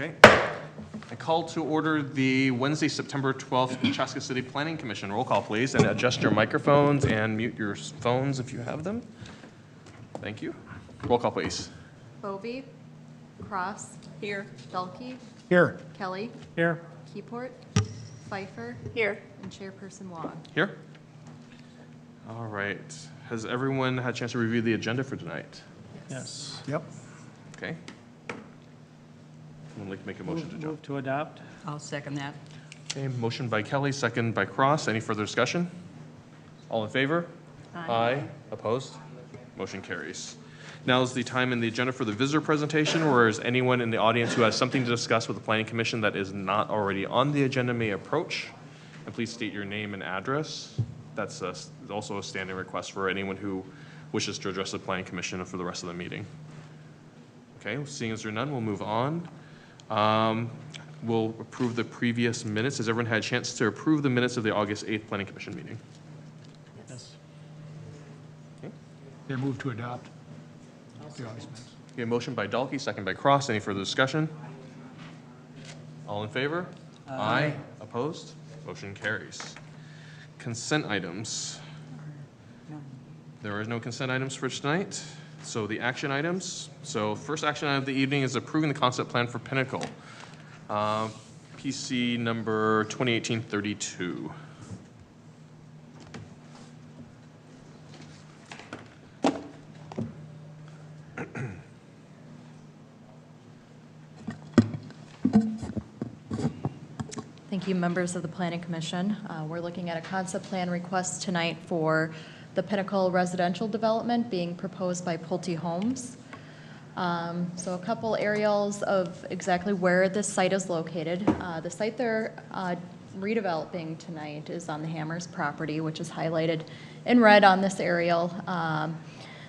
Okay. I call to order the Wednesday, September 12th Chaska City Planning Commission. Roll call, please, and adjust your microphones and mute your phones if you have them. Thank you. Roll call, please. Bovee. Cross. Here. Dalkey. Here. Kelly. Here. Keyport. Pfeiffer. Here. And Chairperson Long. Here. All right. Has everyone had a chance to review the agenda for tonight? Yes. Yep. Okay. Someone like to make a motion to jump? Move to adopt. I'll second that. Okay, motion by Kelly, second by Cross. Any further discussion? All in favor? Aye. Opposed? Motion carries. Now is the time in the agenda for the visitor presentation, or is anyone in the audience who has something to discuss with the Planning Commission that is not already on the agenda may approach. And please state your name and address. That's also a standing request for anyone who wishes to address the Planning Commission for the rest of the meeting. Okay, seeing as there are none, we'll move on. We'll approve the previous minutes. Has everyone had a chance to approve the minutes of the August 8th Planning Commission meeting? Yes. Okay. They move to adopt. The August minutes. Okay, motion by Dalkey, second by Cross. Any further discussion? All in favor? Aye. Opposed? Motion carries. Consent items. There is no consent items for tonight. So the action items. So first action item of the evening is approving the concept plan for Pinnacle. PC number 2018-32. Thank you, members of the Planning Commission. We're looking at a concept plan request tonight for the Pinnacle residential development being proposed by Pulte Homes. So a couple aerials of exactly where this site is located. The site they're redeveloping tonight is on the Hammers property, which is highlighted in red on this aerial.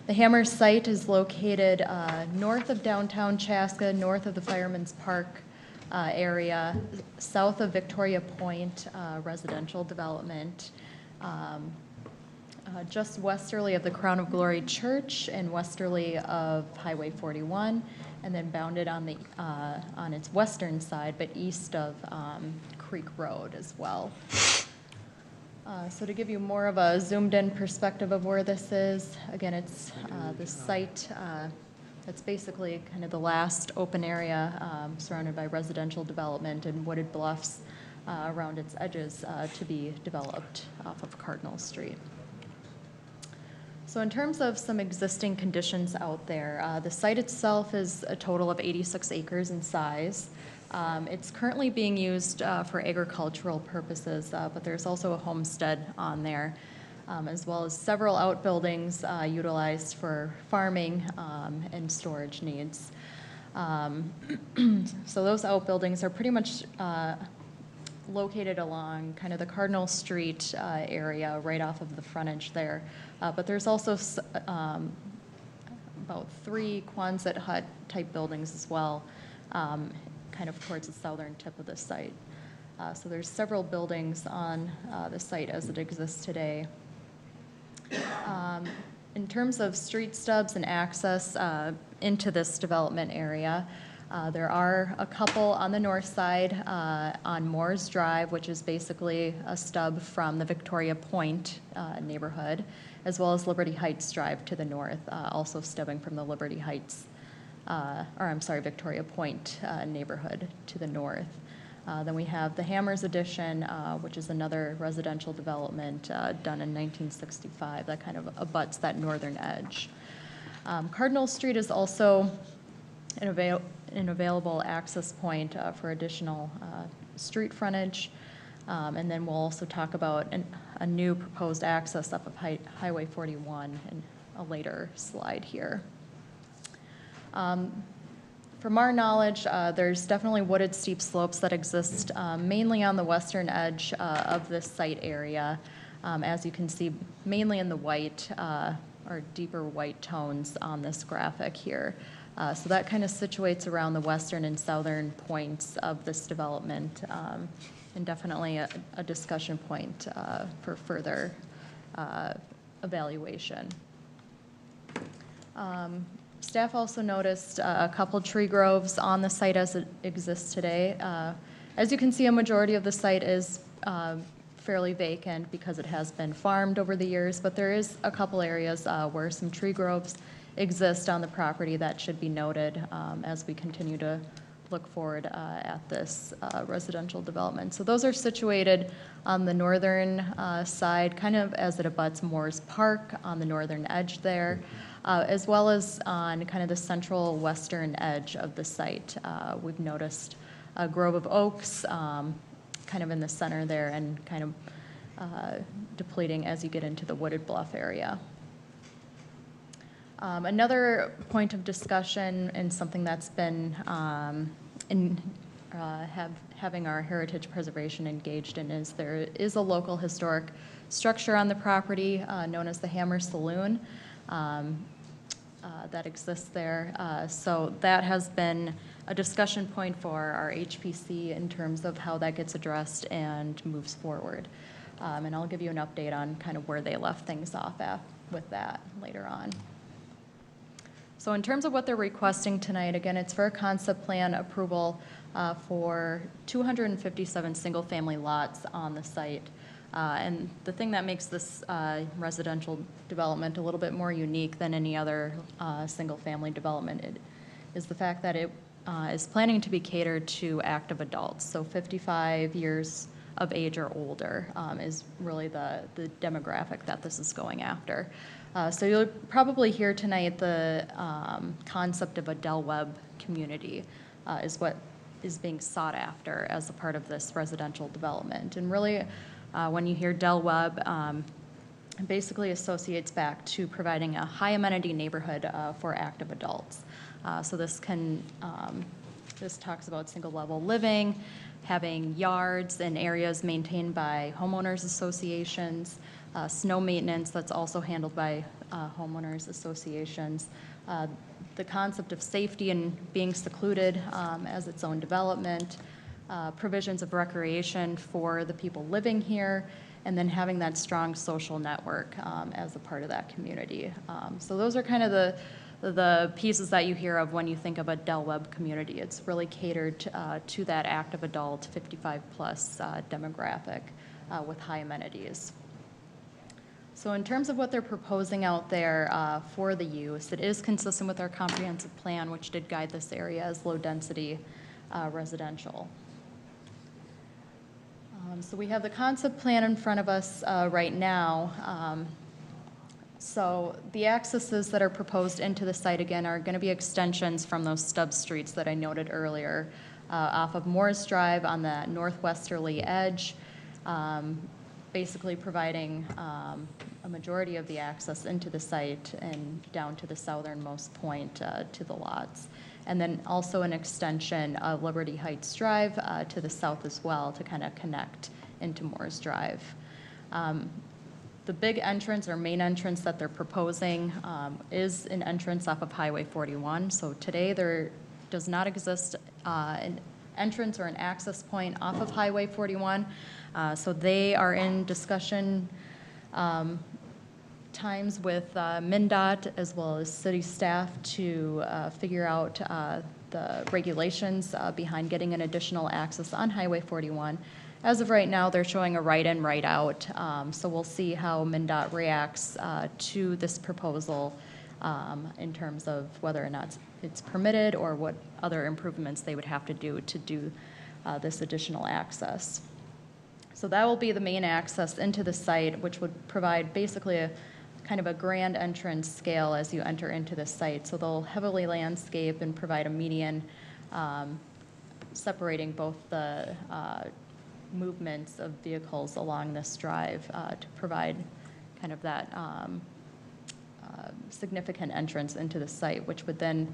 The Hammers site is located north of downtown Chaska, north of the Fireman's Park area, south of Victoria Point residential development, just westerly of the Crown of Glory Church and westerly of Highway 41, and then bounded on the on its western side, but east of Creek Road as well. So to give you more of a zoomed-in perspective of where this is, again, it's the site. It's basically kind of the last open area surrounded by residential development and wooded bluffs around its edges to be developed off of Cardinal Street. So in terms of some existing conditions out there, the site itself is a total of 86 acres in size. It's currently being used for agricultural purposes, but there's also a homestead on there. As well as several outbuildings utilized for farming and storage needs. So those outbuildings are pretty much located along kind of the Cardinal Street area right off of the frontage there. But there's also about 3 Quonset hut type buildings as well, kind of towards the southern tip of the site. So there's several buildings on the site as it exists today. In terms of street stubs and access into this development area, there are a couple on the north side on Moores Drive, which is basically a stub from the Victoria Point neighborhood, as well as Liberty Heights Drive to the north, also stubbing from the Liberty Heights, Victoria Point neighborhood to the north. Then we have the Hammers Addition, which is another residential development done in 1965 that kind of abuts that northern edge. Cardinal Street is also an available access point for additional street frontage. And then we'll also talk about a new proposed access up of Highway 41 in a later slide here. From our knowledge, there's definitely wooded steep slopes that exist mainly on the western edge of this site area, as you can see mainly in the white or deeper white tones on this graphic here. So that kind of situates around the western and southern points of this development, and definitely a discussion point for further evaluation. Staff also noticed a couple tree groves on the site as it exists today. As you can see, a majority of the site is fairly vacant because it has been farmed over the years, but there is a couple areas where some tree groves exist on the property that should be noted as we continue to look forward at this residential development. So those are situated on the northern side, kind of as it abuts Moore's Park on the northern edge there, as well as on kind of the central western edge of the site. We've noticed a grove of oaks kind of in the center there and kind of depleting as you get into the Wooded Bluff area. Another point of discussion and something that's been having our heritage preservation engaged in is there is a local historic structure on the property known as the Hammer Saloon that exists there. So that has been a discussion point for our HPC in terms of how that gets addressed and moves forward. And I'll give you an update on kind of where they left things off at with that later on. So in terms of what they're requesting tonight, again, it's for a concept plan approval for 257 single-family lots on the site. And the thing that makes this residential development a little bit more unique than any other single-family development is the fact that it is planning to be catered to active adults. So 55 years of age or older is really the demographic that this is going after. So you'll probably hear tonight the concept of a Dell web community is what is being sought after as a part of this residential development. And really, when you hear Dell web, it basically associates back to providing a high amenity neighborhood for active adults. So this talks about single level living, having yards and areas maintained by homeowners associations, snow maintenance that's also handled by homeowners associations, the concept of safety and being secluded as its own development, provisions of recreation for the people living here, and then having that strong social network as a part of that community. So those are kind of the pieces that you hear of when you think of a Dell Web community. It's really catered to that active adult 55 plus demographic with high amenities. So in terms of what they're proposing out there for the use, it is consistent with our comprehensive plan, which did guide this area as low density residential. So we have the concept plan in front of us right now. So the accesses that are proposed into the site, again, are going to be extensions from those stub streets that I noted earlier, off of Moore's Drive on the northwesterly edge, basically providing a majority of the access into the site and down to the southernmost point to the lots. And then also an extension of Liberty Heights Drive to the south as well to kind of connect into Moore's Drive. The big entrance or main entrance that they're proposing is an entrance off of Highway 41. So today there does not exist an entrance or an access point off of Highway 41. So they are in discussion times with MnDOT as well as city staff to figure out the regulations behind getting an additional access on Highway 41. As of right now, they're showing a right in, right out. So we'll see how MnDOT reacts to this proposal in terms of whether or not it's permitted or what other improvements they would have to do this additional access. So that will be the main access into the site, which would provide basically a kind of a grand entrance scale as you enter into the site. So they'll heavily landscape and provide a median separating both the movements of vehicles along this drive to provide kind of that significant entrance into the site, which would then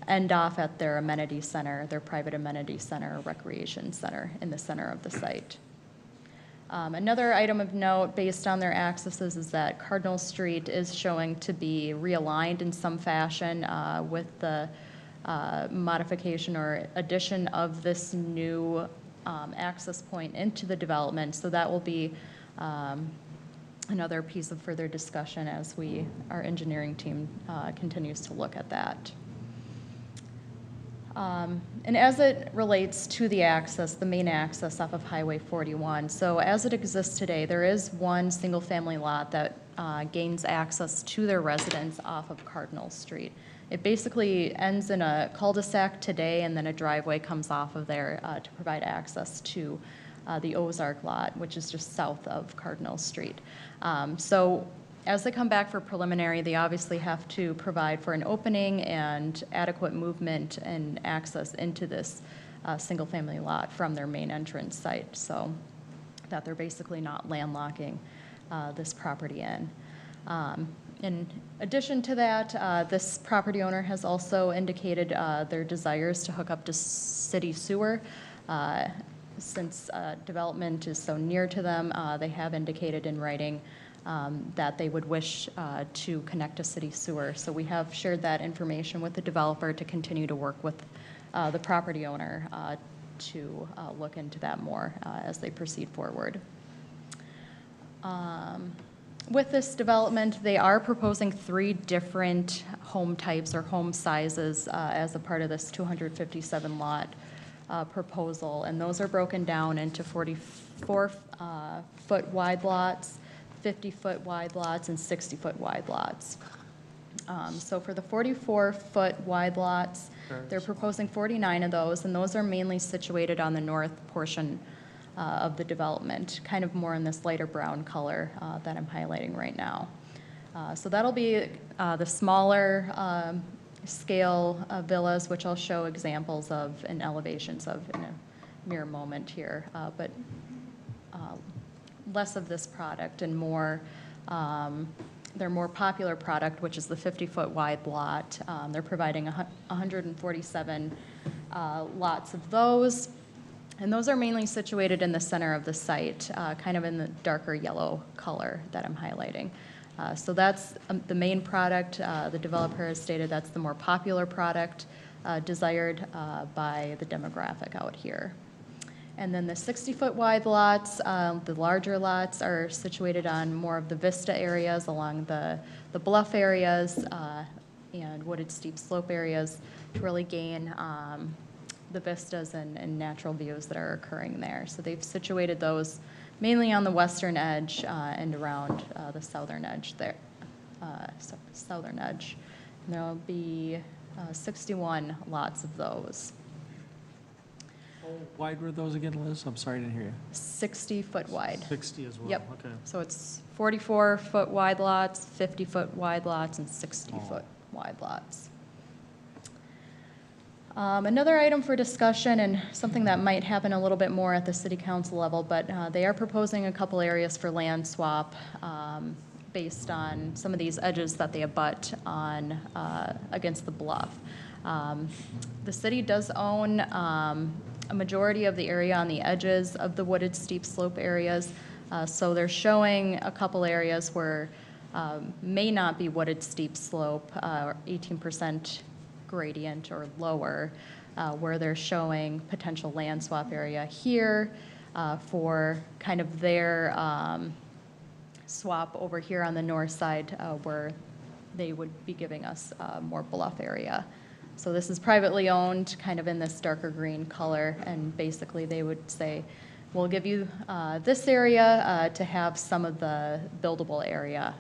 end off at their amenity center, their private amenity center, recreation center in the center of the site. Another item of note based on their accesses is that Cardinal Street is showing to be realigned in some fashion with the modification or addition of this new access point into the development. So that will be another piece of further discussion as our engineering team continues to look at that. And as it relates to the access, the main access off of Highway 41, so as it exists today, there is one single-family lot that gains access to their residence off of Cardinal Street. It basically ends in a cul-de-sac today, and then a driveway comes off of there to provide access to the Ozark lot, which is just south of Cardinal Street. So as they come back for preliminary, they obviously have to provide for an opening and adequate movement and access into this single-family lot from their main entrance site, so that they're basically not landlocking this property in. In addition to that, this property owner has also indicated their desires to hook up to city sewer. Since development is so near to them, they have indicated in writing that they would wish to connect to city sewer. So we have shared that information with the developer to continue to work with the property owner to look into that more as they proceed forward. With this development, they are proposing 3 different home types or home sizes as a part of this 257 lot proposal, and those are broken down into 44-foot wide lots, 50-foot wide lots, and 60-foot wide lots. So for the 44-foot wide lots, they're proposing 49 of those, and those are mainly situated on the north portion of the development, kind of more in this lighter brown color that I'm highlighting right now. So that'll be the smaller scale villas, which I'll show examples of and elevations of in a mere moment here, but less of this product and more their more popular product, which is the 50-foot wide lot. They're providing 147 lots of those. And those are mainly situated in the center of the site, kind of in the darker yellow color that I'm highlighting. So that's the main product. The developer has stated that's the more popular product desired by the demographic out here. And then the 60-foot wide lots, the larger lots are situated on more of the vista areas along the bluff areas and wooded steep slope areas to really gain the vistas and natural views that are occurring there. So they've situated those mainly on the western edge and around the southern edge there. Southern edge. And there'll be 61 lots of those. How wide were those again, Liz? I'm sorry, I didn't hear you. 60-foot wide. 60 as well? Yep. Okay. So it's 44-foot wide lots, 50-foot wide lots, and 60-foot wide lots. Another item for discussion, and something that might happen a little bit more at the city council level, but they are proposing a couple areas for land swap based on some of these edges that they abut on against the bluff. The city does own a majority of the area on the edges of the wooded steep slope areas, so they're showing a couple areas where may not be wooded steep slope, 18% gradient or lower, where they're showing potential land swap area here for kind of their swap over here on the north side where they would be giving us more bluff area. So this is privately owned, kind of in this darker green color, and basically they would say, we'll give you this area to have some of the buildable area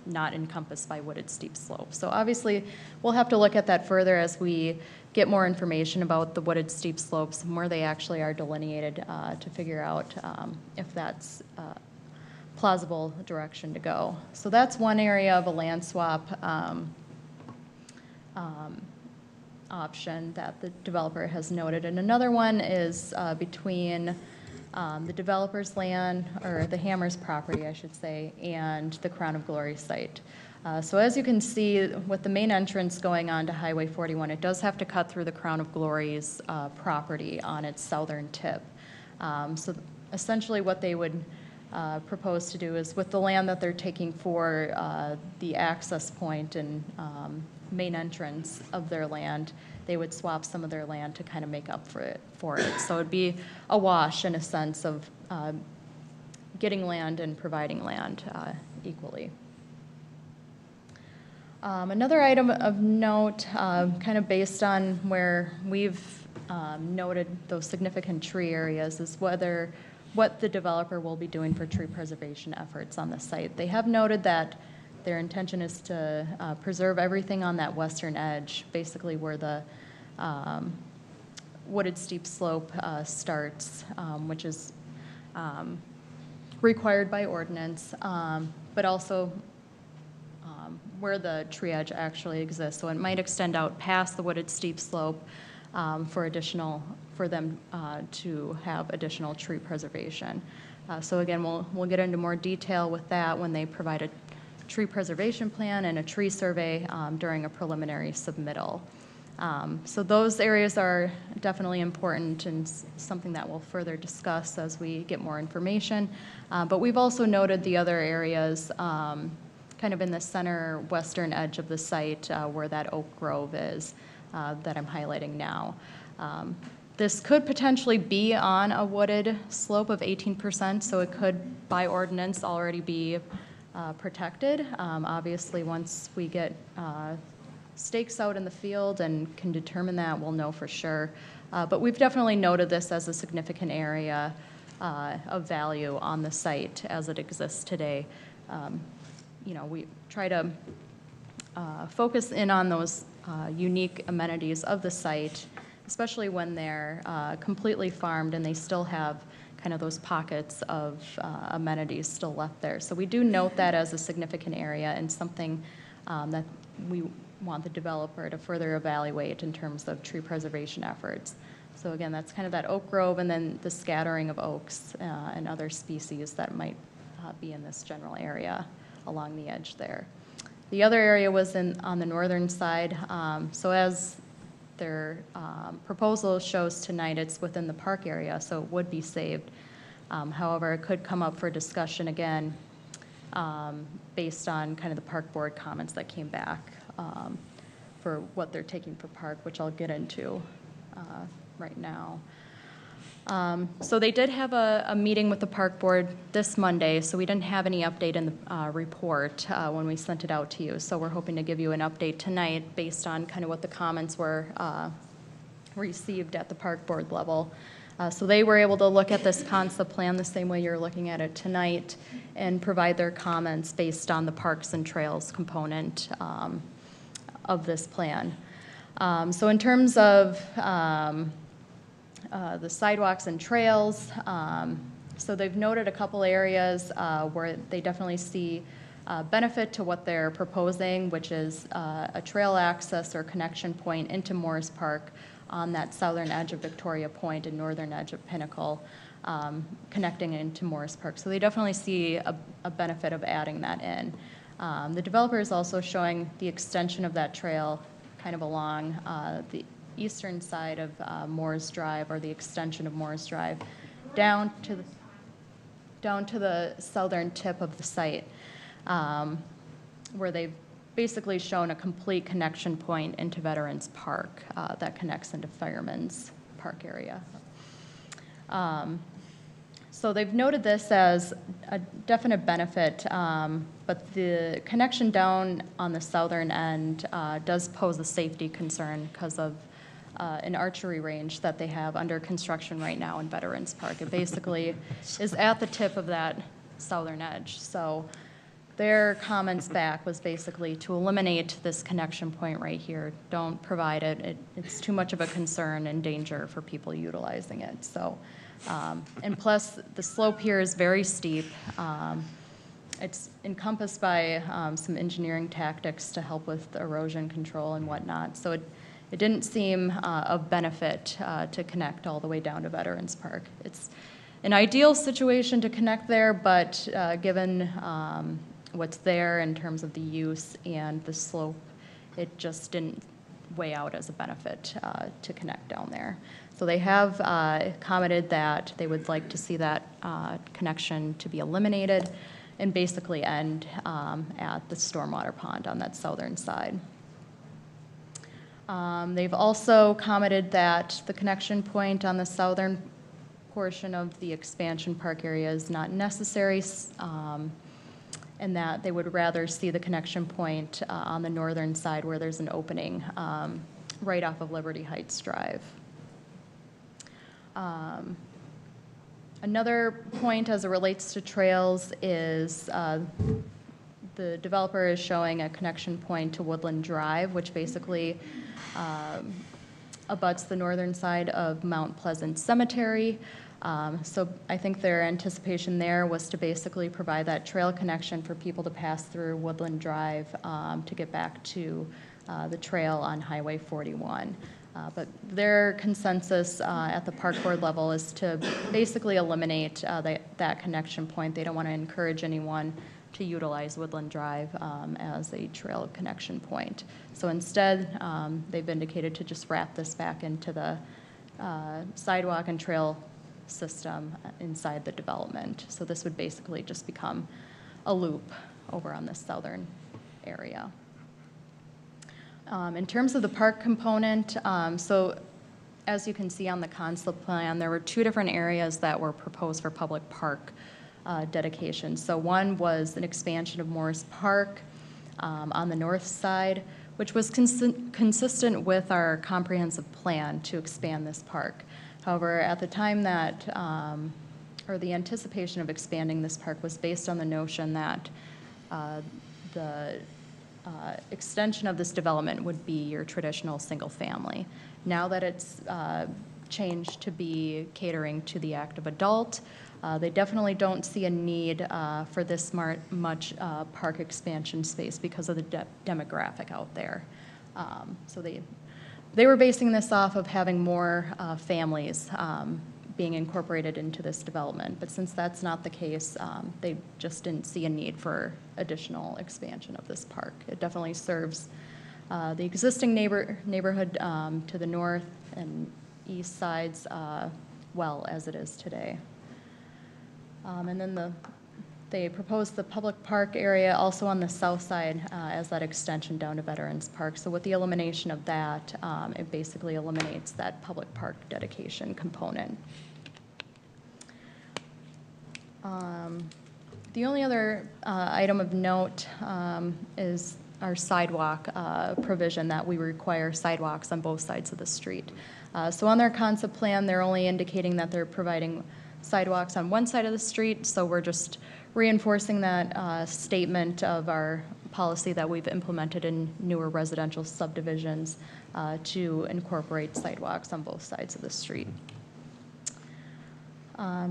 not encompassed by wooded steep slopes. So obviously, we'll have to look at that further as we get more information about the wooded steep slopes and where they actually are delineated to figure out if that's a plausible direction to go. So that's one area of a land swap option that the developer has noted. And another one is between the developer's land, or the Hammers property, I should say, and the Crown of Glory site. So as you can see, with the main entrance going on to Highway 41, it does have to cut through the Crown of Glory's property on its southern tip. So essentially what they would propose to do is, with the land that they're taking for the access point and main entrance of their land, they would swap some of their land to kind of make up for it. So it'd be a wash in a sense of getting land and providing land equally. Another item of note, kind of based on where we've noted those significant tree areas, is what the developer will be doing for tree preservation efforts on the site. They have noted that their intention is to preserve everything on that western edge, basically where the wooded steep slope starts, which is required by ordinance, but also where the tree edge actually exists. So it might extend out past the wooded steep slope for them to have additional tree preservation. So again, we'll get into more detail with that when they provide a tree preservation plan and a tree survey during a preliminary submittal. So those areas are definitely important and something that we'll further discuss as we get more information. But we've also noted the other areas kind of in the center western edge of the site where that oak grove is that I'm highlighting now. This could potentially be on a wooded slope of 18%, so it could, by ordinance, already be protected. Obviously, once we get stakes out in the field and can determine that, we'll know for sure. But we've definitely noted this as a significant area of value on the site as it exists today. We try to focus in on those unique amenities of the site, especially when they're completely farmed and they still have kind of those pockets of amenities still left there. So we do note that as a significant area and something that we want the developer to further evaluate in terms of tree preservation efforts. So again, that's kind of that oak grove and then the scattering of oaks and other species that might be in this general area along the edge there. The other area was on the northern side. So as their proposal shows tonight, it's within the park area, so it would be saved. However, it could come up for discussion again based on kind of the park board comments that came back for what they're taking for park, which I'll get into right now. So they did have a meeting with the park board this Monday, so we didn't have any update in the report when we sent it out to you. So we're hoping to give you an update tonight based on kind of what the comments were received at the park board level. So they were able to look at this concept plan the same way you're looking at it tonight and provide their comments based on the parks and trails component of this plan. So in terms of the sidewalks and trails, so they've noted a couple areas where they definitely see benefit to what they're proposing, which is a trail access or connection point into Morris Park on that southern edge of Victoria Point and northern edge of Pinnacle, connecting into Morris Park. So they definitely see a benefit of adding that in. The developer is also showing the extension of that trail kind of along the eastern side of Moores Drive, or the extension of Moores Drive, down to the southern tip of the site, where they've basically shown a complete connection point into Veterans Park that connects into Fireman's Park area. So they've noted this as a definite benefit, but the connection down on the southern end does pose a safety concern because of an archery range that they have under construction right now in Veterans Park. It basically is at the tip of that southern edge. So their comments back was basically to eliminate this connection point right here. Don't provide it. It's too much of a concern and danger for people utilizing it. So, and plus the slope here is very steep. It's encompassed by some engineering tactics to help with erosion control and whatnot. So it didn't seem of benefit to connect all the way down to Veterans Park. It's an ideal situation to connect there, but given what's there in terms of the use and the slope, it just didn't weigh out as a benefit to connect down there. So they have commented that they would like to see that connection to be eliminated and basically end at the stormwater pond on that southern side. They've also commented that the connection point on the southern portion of the expansion park area is not necessary, and that they would rather see the connection point on the northern side where there's an opening right off of Liberty Heights Drive. Another point as it relates to trails is the developer is showing a connection point to Woodland Drive, which basically abuts the northern side of Mount Pleasant Cemetery. So I think their anticipation there was to basically provide that trail connection for people to pass through Woodland Drive to get back to the trail on Highway 41. But their consensus at the park board level is to basically eliminate that connection point. They don't want to encourage anyone to utilize Woodland Drive as a trail connection point. So instead, they've indicated to just wrap this back into the sidewalk and trail system inside the development. So this would basically just become a loop over on the southern area. In terms of the park component, so as you can see on the concept plan, there were two different areas that were proposed for public park dedication. So one was an expansion of Morris Park on the north side, which was consistent with our comprehensive plan to expand this park. However, at the time that, or the anticipation of expanding this park was based on the notion that the extension of this development would be your traditional single family. Now that it's changed to be catering to the active adult, they definitely don't see a need for this much park expansion space because of the demographic out there. So they were basing this off of having more families being incorporated into this development. But since that's not the case, they just didn't see a need for additional expansion of this park. It definitely serves the existing neighborhood to the north and east sides well as it is today. And then they proposed the public park area also on the south side as that extension down to Veterans Park. So with the elimination of that, it basically eliminates that public park dedication component. The only other item of note is our sidewalk provision that we require sidewalks on both sides of the street. So on their concept plan, they're only indicating that they're providing sidewalks on one side of the street, so we're just reinforcing that statement of our policy that we've implemented in newer residential subdivisions to incorporate sidewalks on both sides of the street.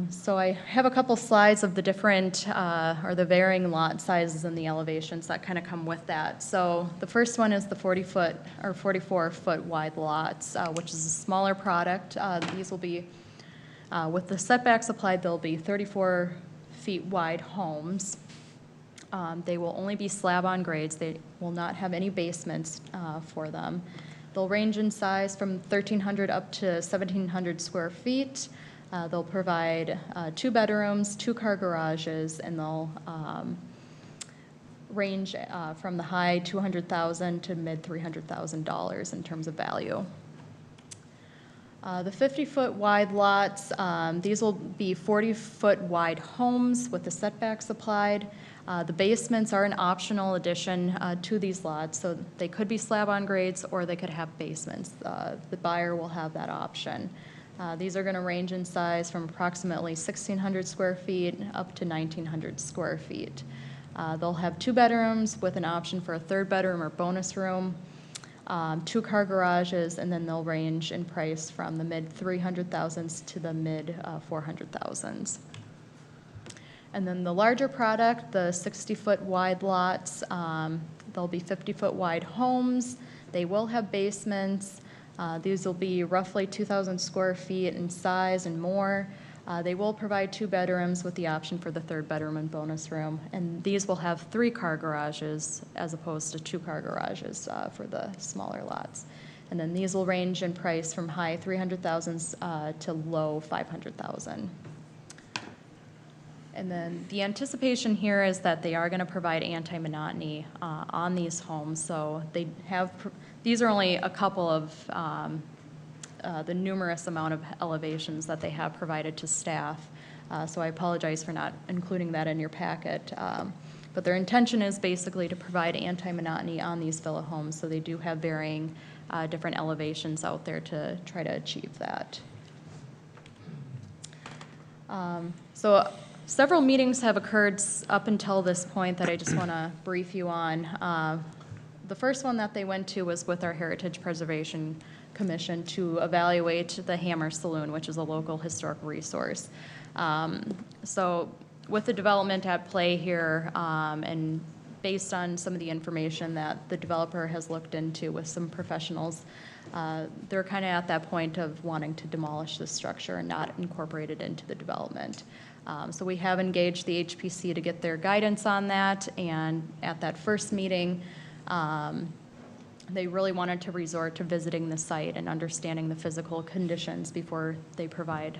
So I have a couple slides of the different or the varying lot sizes and the elevations that kind of come with that. So the first one is the 40-foot or 44-foot wide lots, which is a smaller product. These will be, with the setbacks applied, they'll be 34 feet wide homes. They will only be slab on grades. They will not have any basements for them. They'll range in size from 1,300 up to 1,700 square feet. They'll provide 2 bedrooms, 2-car garages, and they'll range from the high $200,000 to mid $300,000 in terms of value. The 50-foot wide lots, these will be 40-foot wide homes with the setbacks applied. The basements are an optional addition to these lots, so they could be slab-on grades or they could have basements. The buyer will have that option. These are going to range in size from approximately 1,600 square feet up to 1,900 square feet. They'll have 2 bedrooms with an option for a 3rd bedroom or bonus room. 2-car garages, and then they'll range in price from the mid $300,000s to the mid $400,000s. And then the larger product, the 60-foot wide lots, they'll be 50-foot wide homes. They will have basements. These will be roughly 2,000 square feet in size and more. They will provide 2 bedrooms with the option for the 3rd bedroom and bonus room. And these will have 3-car garages as opposed to 2-car garages for the smaller lots. And then these will range in price from high $300,000s to low $500,000. And then the anticipation here is that they are going to provide anti-monotony on these homes. So they have, these are only a couple of the numerous amount of elevations that they have provided to staff. So I apologize for not including that in your packet. But their intention is basically to provide anti-monotony on these villa homes, so they do have varying different elevations out there to try to achieve that. So several meetings have occurred up until this point that I just want to brief you on. The first one that they went to was with our Heritage Preservation Commission to evaluate the Hammer Saloon, which is a local historic resource. So with the development at play here, and based on some of the information that the developer has looked into with some professionals, they're kind of at that point of wanting to demolish the structure and not incorporate it into the development. So we have engaged the HPC to get their guidance on that, and at that first meeting, they really wanted to resort to visiting the site and understanding the physical conditions before they provide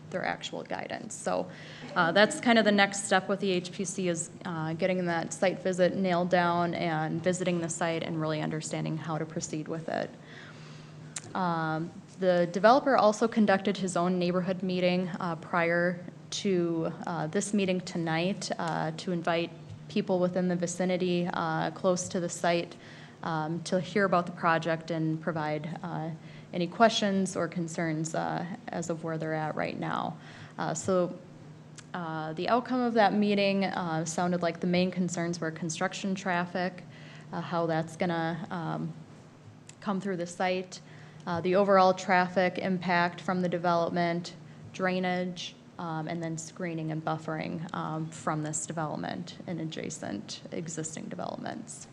their actual guidance. So that's kind of the next step with the HPC is getting that site visit nailed down and visiting the site and really understanding how to proceed with it. The developer also conducted his own neighborhood meeting prior to this meeting tonight to invite people within the vicinity close to the site to hear about the project and provide any questions or concerns as of where they're at right now. So the outcome of that meeting sounded like the main concerns were construction traffic, how that's going to come through the site, the overall traffic impact from the development, drainage, and then screening and buffering from this development and adjacent existing developments.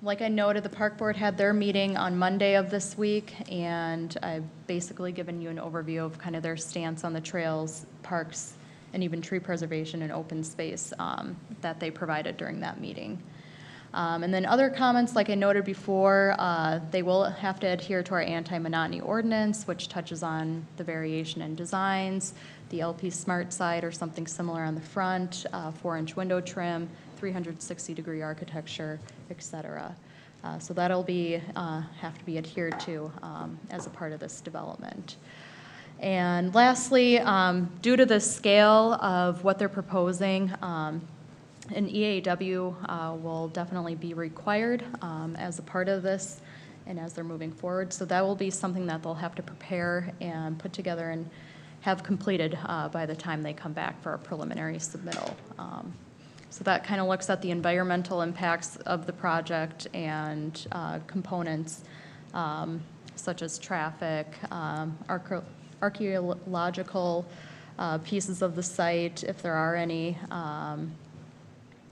Like I noted, the Park Board had their meeting on Monday of this week, and I've basically given you an overview of kind of their stance on the trails, parks, and even tree preservation and open space that they provided during that meeting. And then other comments, like I noted before, they will have to adhere to our anti-monotony ordinance, which touches on the variation in designs, the LP Smart side or something similar on the front, 4-inch window trim, 360-degree architecture, et cetera. So that'll be have to be adhered to as a part of this development. And lastly, due to the scale of what they're proposing, an EAW will definitely be required as a part of this and as they're moving forward. So that will be something that they'll have to prepare and put together and have completed by the time they come back for a preliminary submittal. So that kind of looks at the environmental impacts of the project and components such as traffic, archaeological pieces of the site, if there are any,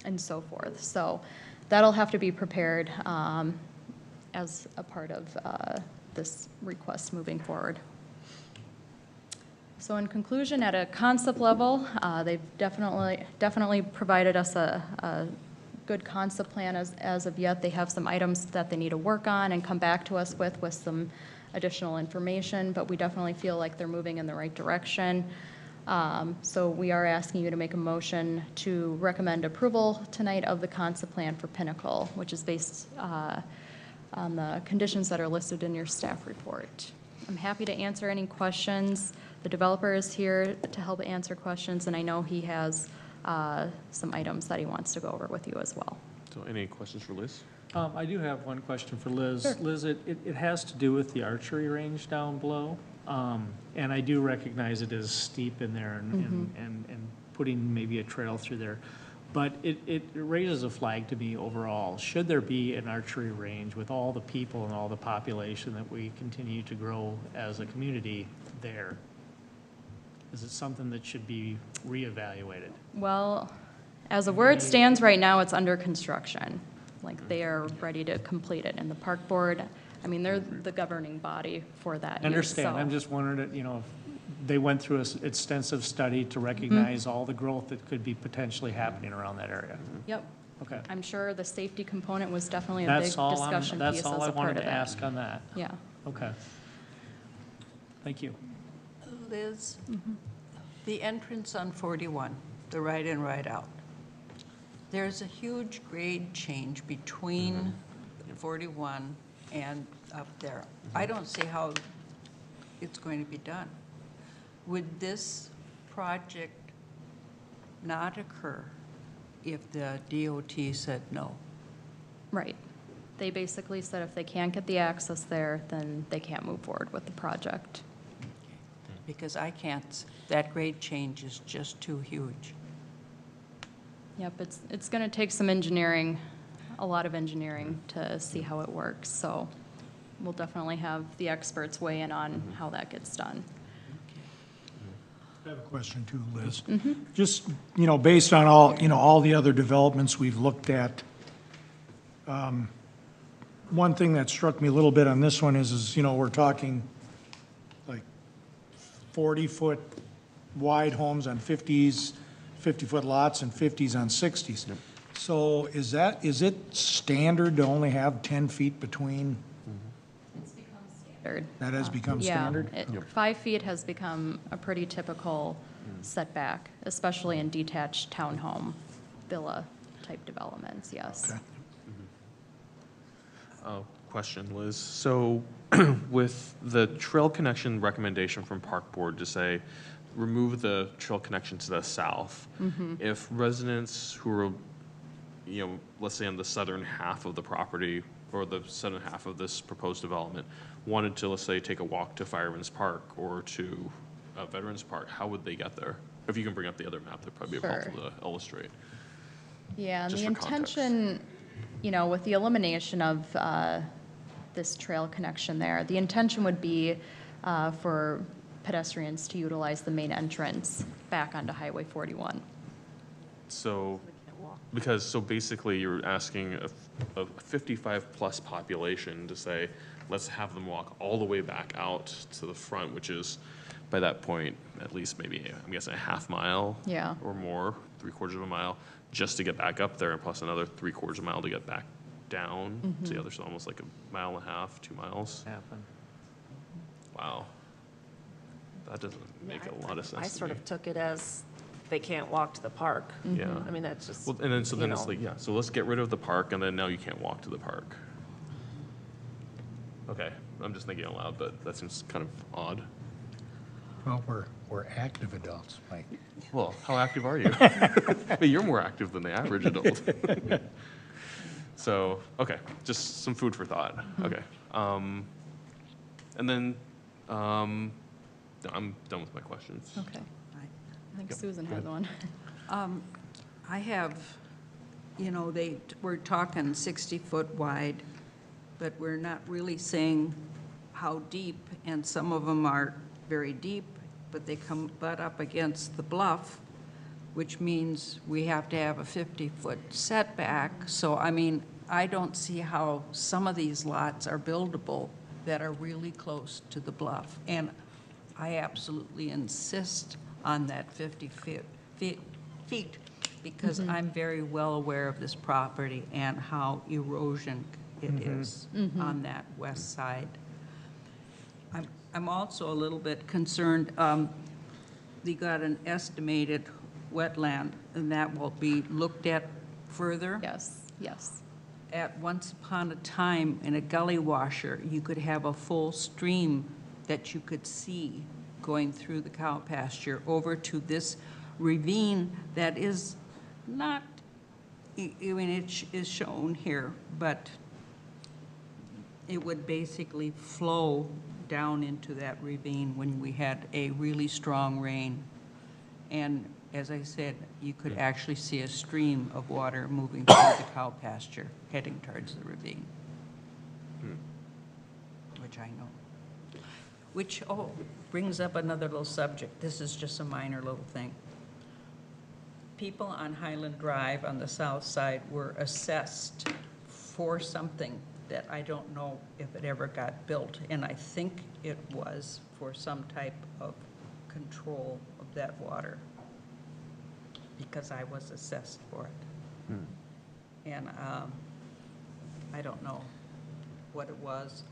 and so forth. So that'll have to be prepared as a part of this request moving forward. So in conclusion, at a concept level, they've definitely provided us a good concept plan as of yet. They have some items that they need to work on and come back to us with some additional information, but we definitely feel like they're moving in the right direction. So we are asking you to make a motion to recommend approval tonight of the concept plan for Pinnacle, which is based on the conditions that are listed in your staff report. I'm happy to answer any questions. The developer is here to help answer questions, and I know he has some items that he wants to go over with you as well. So any questions for Liz? I do have one question for Liz. Sure. Liz, it has to do with the archery range down below. And I do recognize it is steep in there and putting maybe a trail through there. But it raises a flag to me overall. Should there be an archery range with all the people and all the population that we continue to grow as a community there? Is it something that should be reevaluated? Well, as the word stands right now, it's under construction. Like they are ready to complete it. And the park board, I mean, they're the governing body for that. I understand. So. I'm just wondering, if they went through an extensive study to recognize all the growth that could be potentially happening around that area. Yep. Okay. I'm sure the safety component was definitely a big discussion piece as a part of that. That's all I wanted to ask on that. Yeah. Okay. Thank you. Liz, the entrance on 41, the right in, right out, there's a huge grade change between 41 and up there. I don't see how it's going to be done. Would this project not occur if the DOT said no? Right. They basically said if they can't get the access there, then they can't move forward with the project. Because I can't, that grade change is just too huge. Yep, it's going to take some engineering, a lot of engineering to see how it works. So we'll definitely have the experts weigh in on how that gets done. I have a question too, Liz. Just, based on all the other developments we've looked at, one thing that struck me a little bit on this one is we're talking like 40-foot wide homes on 50-foot lots and 50s on 60s. Yep. So is it standard to only have 10 feet between? It's become standard. That has become standard? Yeah, 5 feet has become a pretty typical setback, especially in detached townhome villa type developments, yes. Okay. Question, Liz. So with the trail connection recommendation from Park Board to say, remove the trail connection to the south, if residents who are, let's say on the southern half of the property or the southern half of this proposed development wanted to, let's say, take a walk to Fireman's Park or to Veterans Park, how would they get there? If you can bring up the other map, that'd probably be helpful to illustrate. Yeah, and Just the for context. intention, with the elimination of this trail connection there, the intention would be for pedestrians to utilize the main entrance back onto Highway 41. So, basically you're asking a 55-plus population to say, let's have them walk all the way back out to the front, which is, by that point, at least maybe, I'm guessing, a half mile Yeah. or more, 3/4 of a mile, just to get back up there, and plus another 3/4 of a mile to get back down to the other side, almost like a mile and a half, 2 miles. Happen. Wow. That doesn't make a lot of sense I to sort me. of took it as they can't walk to the park. Yeah. I mean, that's just, Well, and then, so then you it's know. like, yeah, so let's get rid of the park, and then now you can't walk to the park. Okay, I'm just thinking out loud, but that seems kind of odd. Well, we're active adults, Mike. Well, how active are you? But you're more active than the average adult. So, okay, just some food for thought. Okay. And then, no, I'm done with my questions. Okay. I think Yep, Susan go has ahead. one. I have, we're talking 60-foot wide, but we're not really saying how deep, and some of them are very deep, but they butt up against the bluff, which means we have to have a 50-foot setback. So, I don't see how some of these lots are buildable that are really close to the bluff. And I absolutely insist on that 50 feet because I'm very well aware of this property and how erosion it is on that west side. I'm also a little bit concerned, they got an estimated wetland, and that will be looked at further. Yes, yes. At once upon a time, in a gully washer, you could have a full stream that you could see going through the cow pasture over to this ravine that is not, it is shown here, but it would basically flow down into that ravine when we had a really strong rain. And as I said, you could actually see a stream of water moving through the cow pasture, heading towards the ravine. Which I know. Which, brings up another little subject. This is just a minor little thing. People on Highland Drive on the south side were assessed for something that I don't know if it ever got built, and I think it was for some type of control of that water, because I was assessed for it. And I don't know what it was.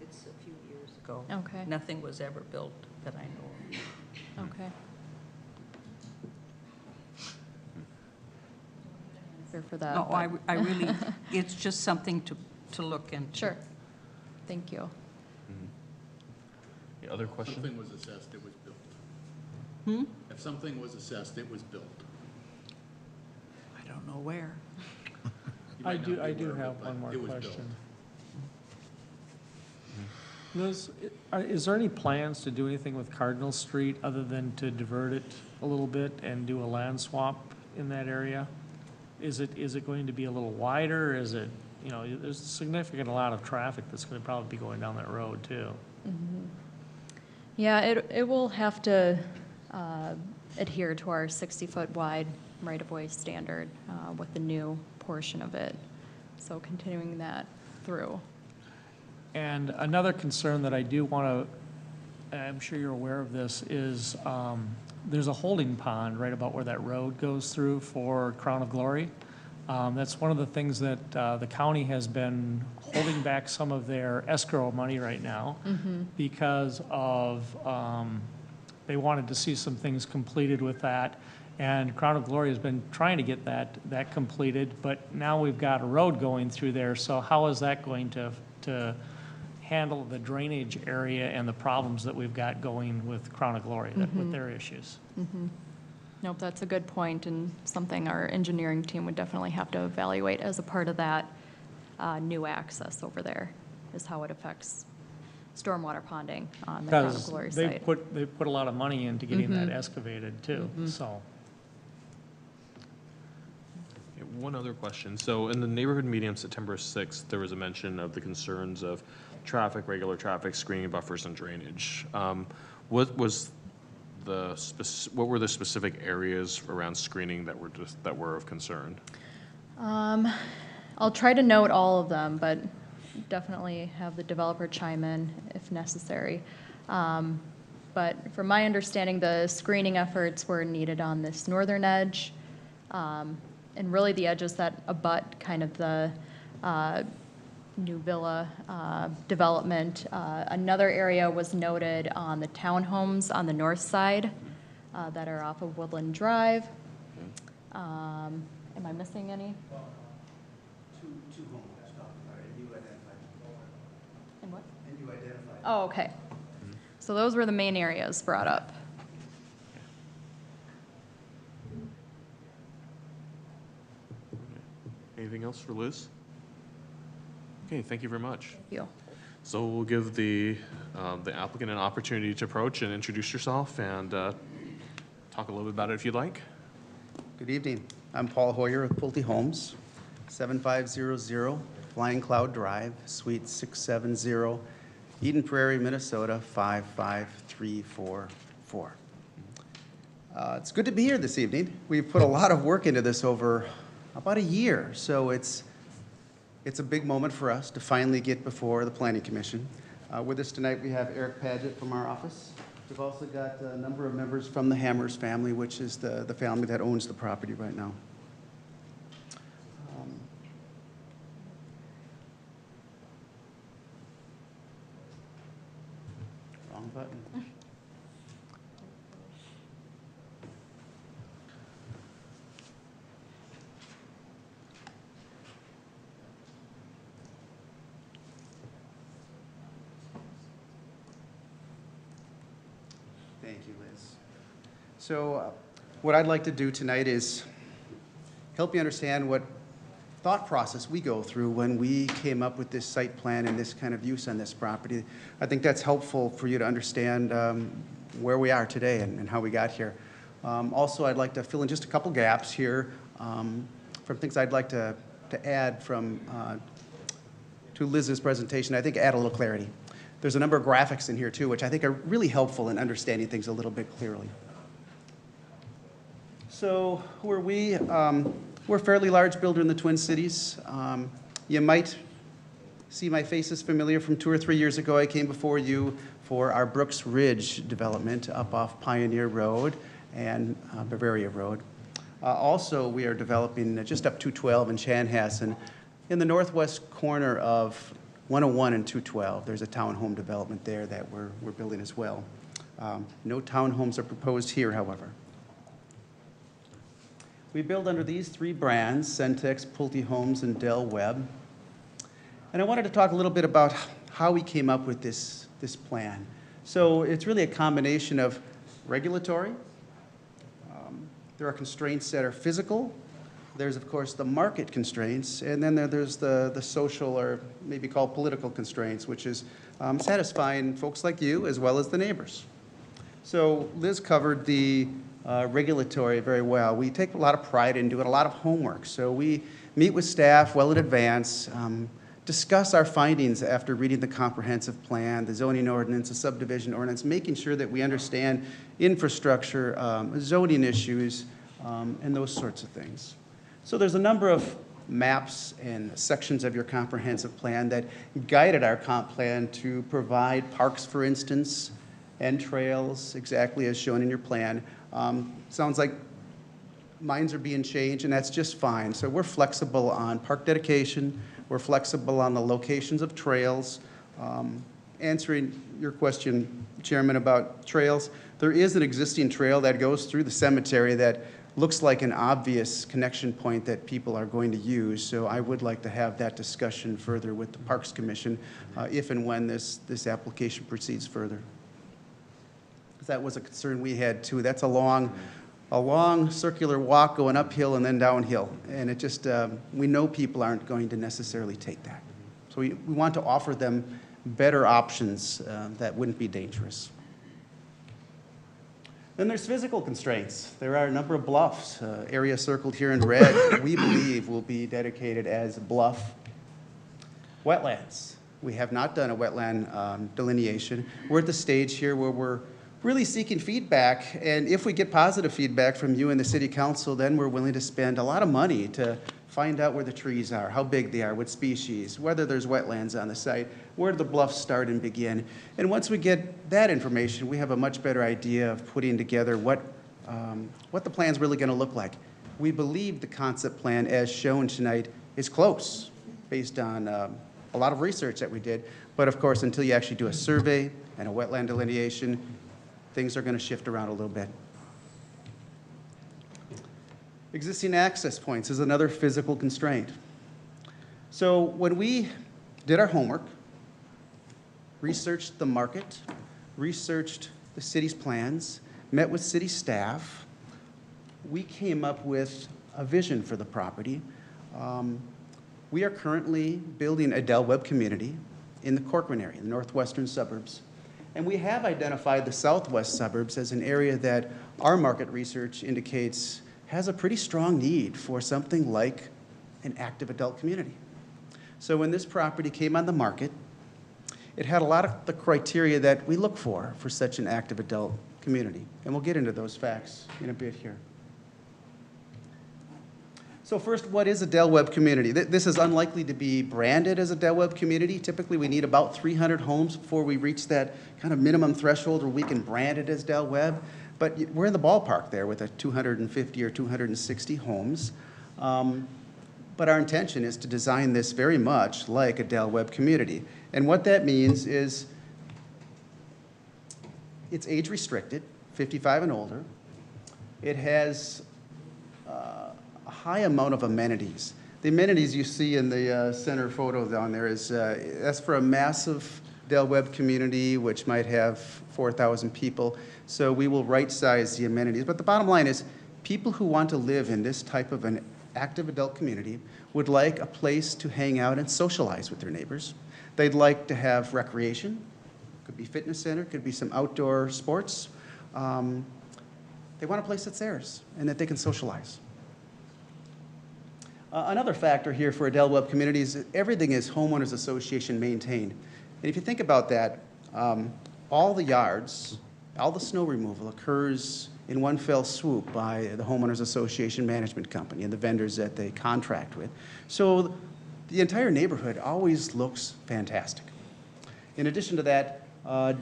It's a few years ago. Okay. Nothing was ever built that I know of. Okay. Answer for that. No, but- I really, it's just something to look into. Sure. Thank you. Any other questions? Something was assessed, it was built. If something was assessed, it was built. I don't know where. You I might do, not be I do aware of it, have but one more it was built. question. Liz, is there any plans to do anything with Cardinal Street other than to divert it a little bit and do a land swap in that area? Is it going to be a little wider? Is it, you know, there's a significant amount of traffic that's going to probably be going down that road too. Yeah, it will have to adhere to our 60-foot wide right-of-way standard with the new portion of it. So continuing that through. And another concern that I do want to, I'm sure you're aware of this, is there's a holding pond right about where that road goes through for Crown of Glory. That's one of the things that the county has been holding back some of their escrow money right now because of, they wanted to see some things completed with that. And Crown of Glory has been trying to get that completed, but now we've got a road going through there. So how is that going to handle the drainage area and the problems that we've got going with Crown of Glory, with their issues? Nope, that's a good point, and something our engineering team would definitely have to evaluate as a part of that new access over there, is how it affects stormwater ponding on the Crown of Because Glory they site. put a lot of money into getting that excavated too, so. Okay, one other question. So in the neighborhood meeting September 6th, there was a mention of the concerns of traffic, regular traffic, screening buffers, and drainage. What was what were the specific areas around screening that were of concern? I'll try to note all of them, but definitely have the developer chime in if necessary. But from my understanding, the screening efforts were needed on this northern edge, and really the edges that abut kind of the new villa development. Another area was noted on the townhomes on the north side that are off of Woodland Drive. Am I missing any? Two homes talked about it, and you identified. And what? And you identified. Oh, okay. So those were the main areas brought up. Anything else for Liz? Okay, thank you very much. Thank you. So we'll give the applicant an opportunity to approach and introduce yourself and talk a little bit about it if you'd like. Good evening. I'm Paul Hoyer of Pulte Homes, 7500 Flying Cloud Drive, Suite 670, Eden Prairie, Minnesota, 55344. It's good to be here this evening. We've put a lot of work into this over about a year, so it's a big moment for us to finally get before the Planning Commission. With us tonight, we have Eric Padgett from our office. We've also got a number of members from the Hammers family, which is the family that owns the property right now. Wrong button. Thank you, Liz. So what I'd like to do tonight is help you understand what thought process we go through when we came up with this site plan and this kind of use on this property. I think that's helpful for you to understand where we are today and how we got here. Also, I'd like to fill in just a couple gaps here from things I'd like to add from to Liz's presentation. I think add a little clarity. There's a number of graphics in here too, which I think are really helpful in understanding things a little bit clearly. So who are we? We're a fairly large builder in the Twin Cities. You might see my face is familiar from 2 or 3 years ago. I came before you for our Brooks Ridge development up off Pioneer Road and Bavaria Road. Also, we are developing just up 212 in Chanhassen in the northwest corner of 101 and 212. There's a townhome development there that we're building as well. No townhomes are proposed here, however. We build under these three brands, Centex, Pulte Homes, and Dell Web. And I wanted to talk a little bit about how we came up with this plan. So it's really a combination of regulatory. There are constraints that are physical. There's, of course, the market constraints. And then there's the social, or maybe called political constraints, which is satisfying folks like you as well as the neighbors. So Liz covered the regulatory very well. We take a lot of pride in doing a lot of homework. So we meet with staff well in advance, discuss our findings after reading the comprehensive plan, the zoning ordinance, the subdivision ordinance, making sure that we understand infrastructure, zoning issues, and those sorts of things. So there's a number of maps and sections of your comprehensive plan that guided our comp plan to provide parks, for instance, and trails, exactly as shown in your plan. Sounds like minds are being changed, and that's just fine. So we're flexible on park dedication. We're flexible on the locations of trails. Answering your question, Chairman, about trails, there is an existing trail that goes through the cemetery that looks like an obvious connection point that people are going to use. So I would like to have that discussion further with the Parks Commission if and when this application proceeds further. That was a concern we had too. That's a long circular walk going uphill and then downhill. And it just, we know people aren't going to necessarily take that. So we want to offer them better options that wouldn't be dangerous. Then there's physical constraints. There are a number of bluffs, area circled here in red, we believe will be dedicated as bluff wetlands. We have not done a wetland delineation. We're at the stage here where we're really seeking feedback, and if we get positive feedback from you and the City Council, then we're willing to spend a lot of money to find out where the trees are, how big they are, what species, whether there's wetlands on the site, where do the bluffs start and begin. And once we get that information, we have a much better idea of putting together what the plan's really going to look like. We believe the concept plan, as shown tonight, is close, based on a lot of research that we did. But of course, until you actually do a survey and a wetland delineation, things are going to shift around a little bit. Existing access points is another physical constraint. So when we did our homework, researched the market, researched the city's plans, met with city staff, we came up with a vision for the property. We are currently building a Dell web community in the Corcoran area, the northwestern suburbs. And we have identified the southwest suburbs as an area that our market research indicates has a pretty strong need for something like an active adult community. So when this property came on the market, it had a lot of the criteria that we look for such an active adult community. And we'll get into those facts in a bit here. So first, what is a Dell web community? This is unlikely to be branded as a Dell web community. Typically, we need about 300 homes before we reach that kind of minimum threshold where we can brand it as Dell web. But we're in the ballpark there with a 250 or 260 homes. But our intention is to design this very much like a Dell web community. And what that means is it's age restricted, 55 and older. It has a high amount of amenities. The amenities you see in the center photo down there is, that's for a massive Dell web community, which might have 4,000 people. So we will right-size the amenities. But the bottom line is, people who want to live in this type of an active adult community would like a place to hang out and socialize with their neighbors. They'd like to have recreation. Could be fitness center, could be some outdoor sports. They want a place that's theirs and that they can socialize. Another factor here for a Dell web community is that everything is homeowners association maintained. And if you think about that, all the yards, all the snow removal occurs in one fell swoop by the homeowners association management company and the vendors that they contract with. So the entire neighborhood always looks fantastic. In addition to that,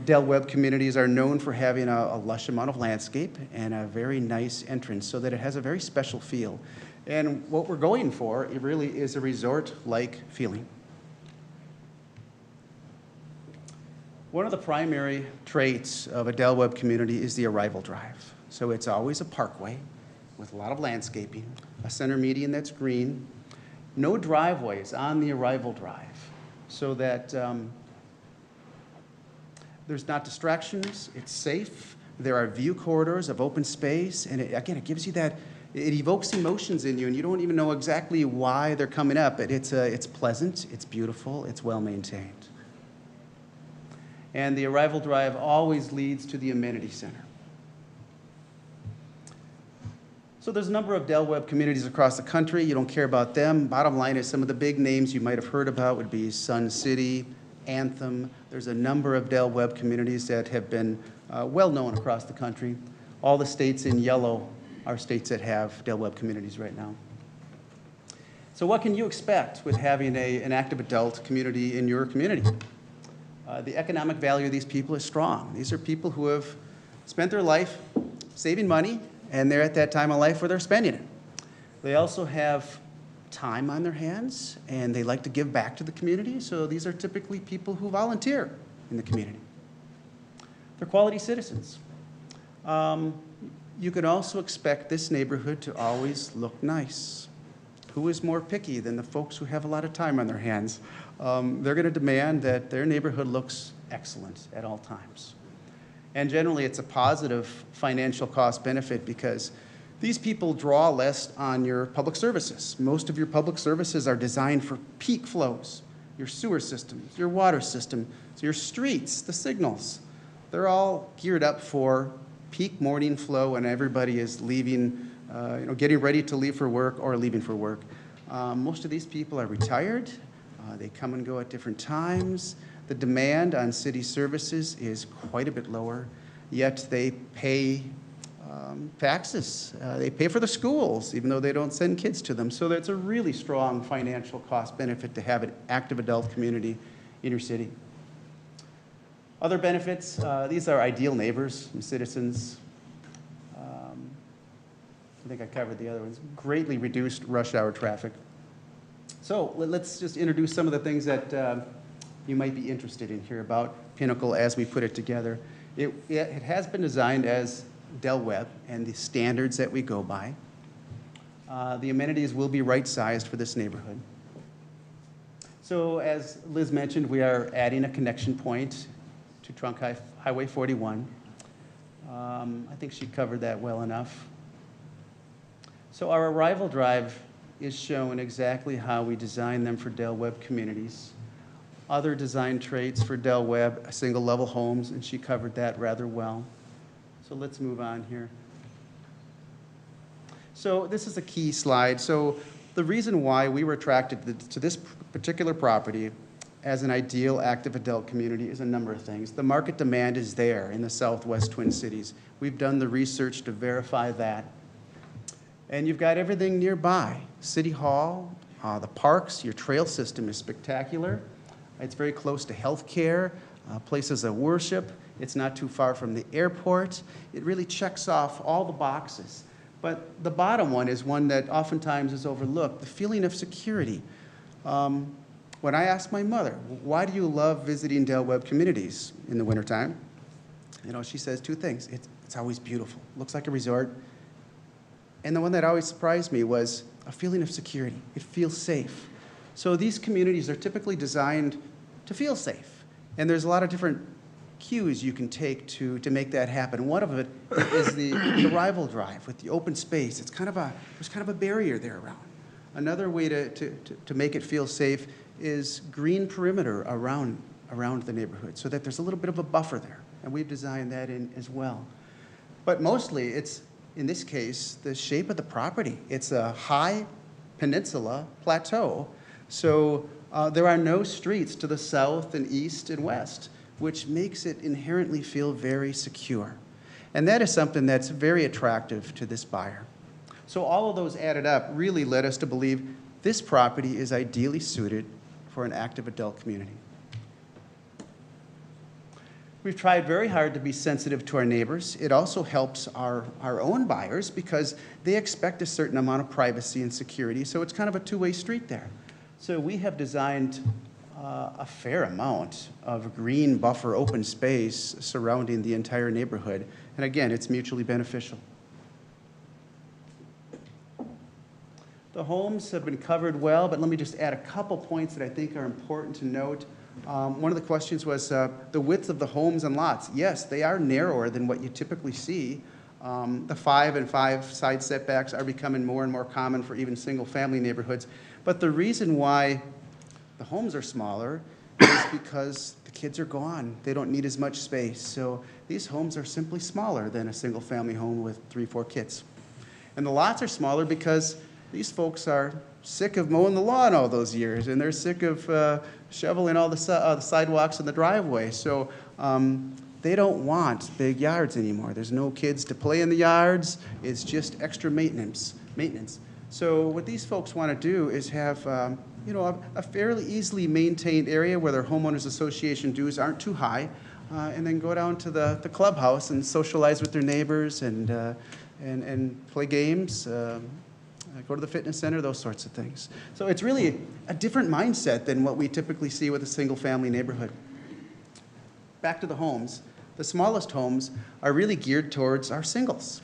Dell web communities are known for having a lush amount of landscape and a very nice entrance so that it has a very special feel. And what we're going for, it really is a resort-like feeling. One of the primary traits of a Dell web community is the arrival drive. So it's always a parkway with a lot of landscaping, a center median that's green, no driveways on the arrival drive. so that there's not distractions, it's safe, there are view corridors of open space, and again, it gives you that, it evokes emotions in you, and you don't even know exactly why they're coming up, but it's pleasant, it's beautiful, it's well-maintained. And the arrival drive always leads to the amenity center. So there's a number of Dell Web communities across the country. You don't care about them. Bottom line is some of the big names you might have heard about would be Sun City, Anthem. There's a number of Dell Web communities that have been well-known across the country. All the states in yellow are states that have Dell Web communities right now. So what can you expect with having an active adult community in your community? The economic value of these people is strong. These are people who have spent their life saving money, and they're at that time of life where they're spending it. They also have time on their hands, and they like to give back to the community, so these are typically people who volunteer in the community. They're quality citizens. You could also expect this neighborhood to always look nice. Who is more picky than the folks who have a lot of time on their hands? They're going to demand that their neighborhood looks excellent at all times. And generally, it's a positive financial cost benefit because these people draw less on your public services. Most of your public services are designed for peak flows, your sewer systems, your water system, so your streets, the signals. They're all geared up for peak morning flow when everybody is leaving, getting ready to leave for work or leaving for work. Most of these people are retired. They come and go at different times. The demand on city services is quite a bit lower, yet they pay taxes. They pay for the schools, even though they don't send kids to them. So that's a really strong financial cost benefit to have an active adult community in your city. Other benefits, these are ideal neighbors and citizens. I think I covered the other ones. Greatly reduced rush hour traffic. So let's just introduce some of the things that you might be interested in here about Pinnacle as we put it together. It has been designed as Dell Web and the standards that we go by. The amenities will be right-sized for this neighborhood. So as Liz mentioned, we are adding a connection point to Trunk Highway 41. I think she covered that well enough. So our arrival drive is shown exactly how we design them for Dell Web communities. Other design traits for Dell Web, single-level homes, and she covered that rather well. So let's move on here. So this is a key slide. So the reason why we were attracted to this particular property as an ideal active adult community is a number of things. The market demand is there in the Southwest Twin Cities. We've done the research to verify that. And you've got everything nearby. City Hall, the parks, your trail system is spectacular. It's very close to healthcare, places of worship. It's not too far from the airport. It really checks off all the boxes. But the bottom one is one that oftentimes is overlooked, the feeling of security. When I asked my mother, why do you love visiting Dell Web communities in the wintertime? She says two things. It's always beautiful. Looks like a resort. And the one that always surprised me was a feeling of security. It feels safe. So these communities are typically designed to feel safe. And there's a lot of different cues you can take to make that happen. One of it is the arrival drive with the open space. There's kind of a barrier there around. Another way to make it feel safe is green perimeter around the neighborhood so that there's a little bit of a buffer there. And we've designed that in as well. But mostly it's, in this case, the shape of the property. It's a high peninsula plateau. So there are no streets to the south and east and west, which makes it inherently feel very secure. And that is something that's very attractive to this buyer. So all of those added up really led us to believe this property is ideally suited for an active adult community. We've tried very hard to be sensitive to our neighbors. It also helps our own buyers because they expect a certain amount of privacy and security, so it's kind of a two-way street there. So we have designed a fair amount of green buffer open space surrounding the entire neighborhood. And again, it's mutually beneficial. The homes have been covered well, but let me just add a couple points that I think are important to note. One of the questions was the width of the homes and lots. Yes, they are narrower than what you typically see. The 5 and 5 side setbacks are becoming more and more common for even single-family neighborhoods. But the reason why the homes are smaller is because the kids are gone. They don't need as much space. So these homes are simply smaller than a single-family home with 3, 4 kids. And the lots are smaller because these folks are sick of mowing the lawn all those years, and they're sick of shoveling all the sidewalks and the driveway. So they don't want big yards anymore. There's no kids to play in the yards. It's just extra maintenance. So what these folks want to do is have a fairly easily maintained area where their homeowners association dues aren't too high, and then go down to the clubhouse and socialize with their neighbors and play games. Go to the fitness center, those sorts of things. So it's really a different mindset than what we typically see with a single-family neighborhood. Back to the homes. The smallest homes are really geared towards our singles.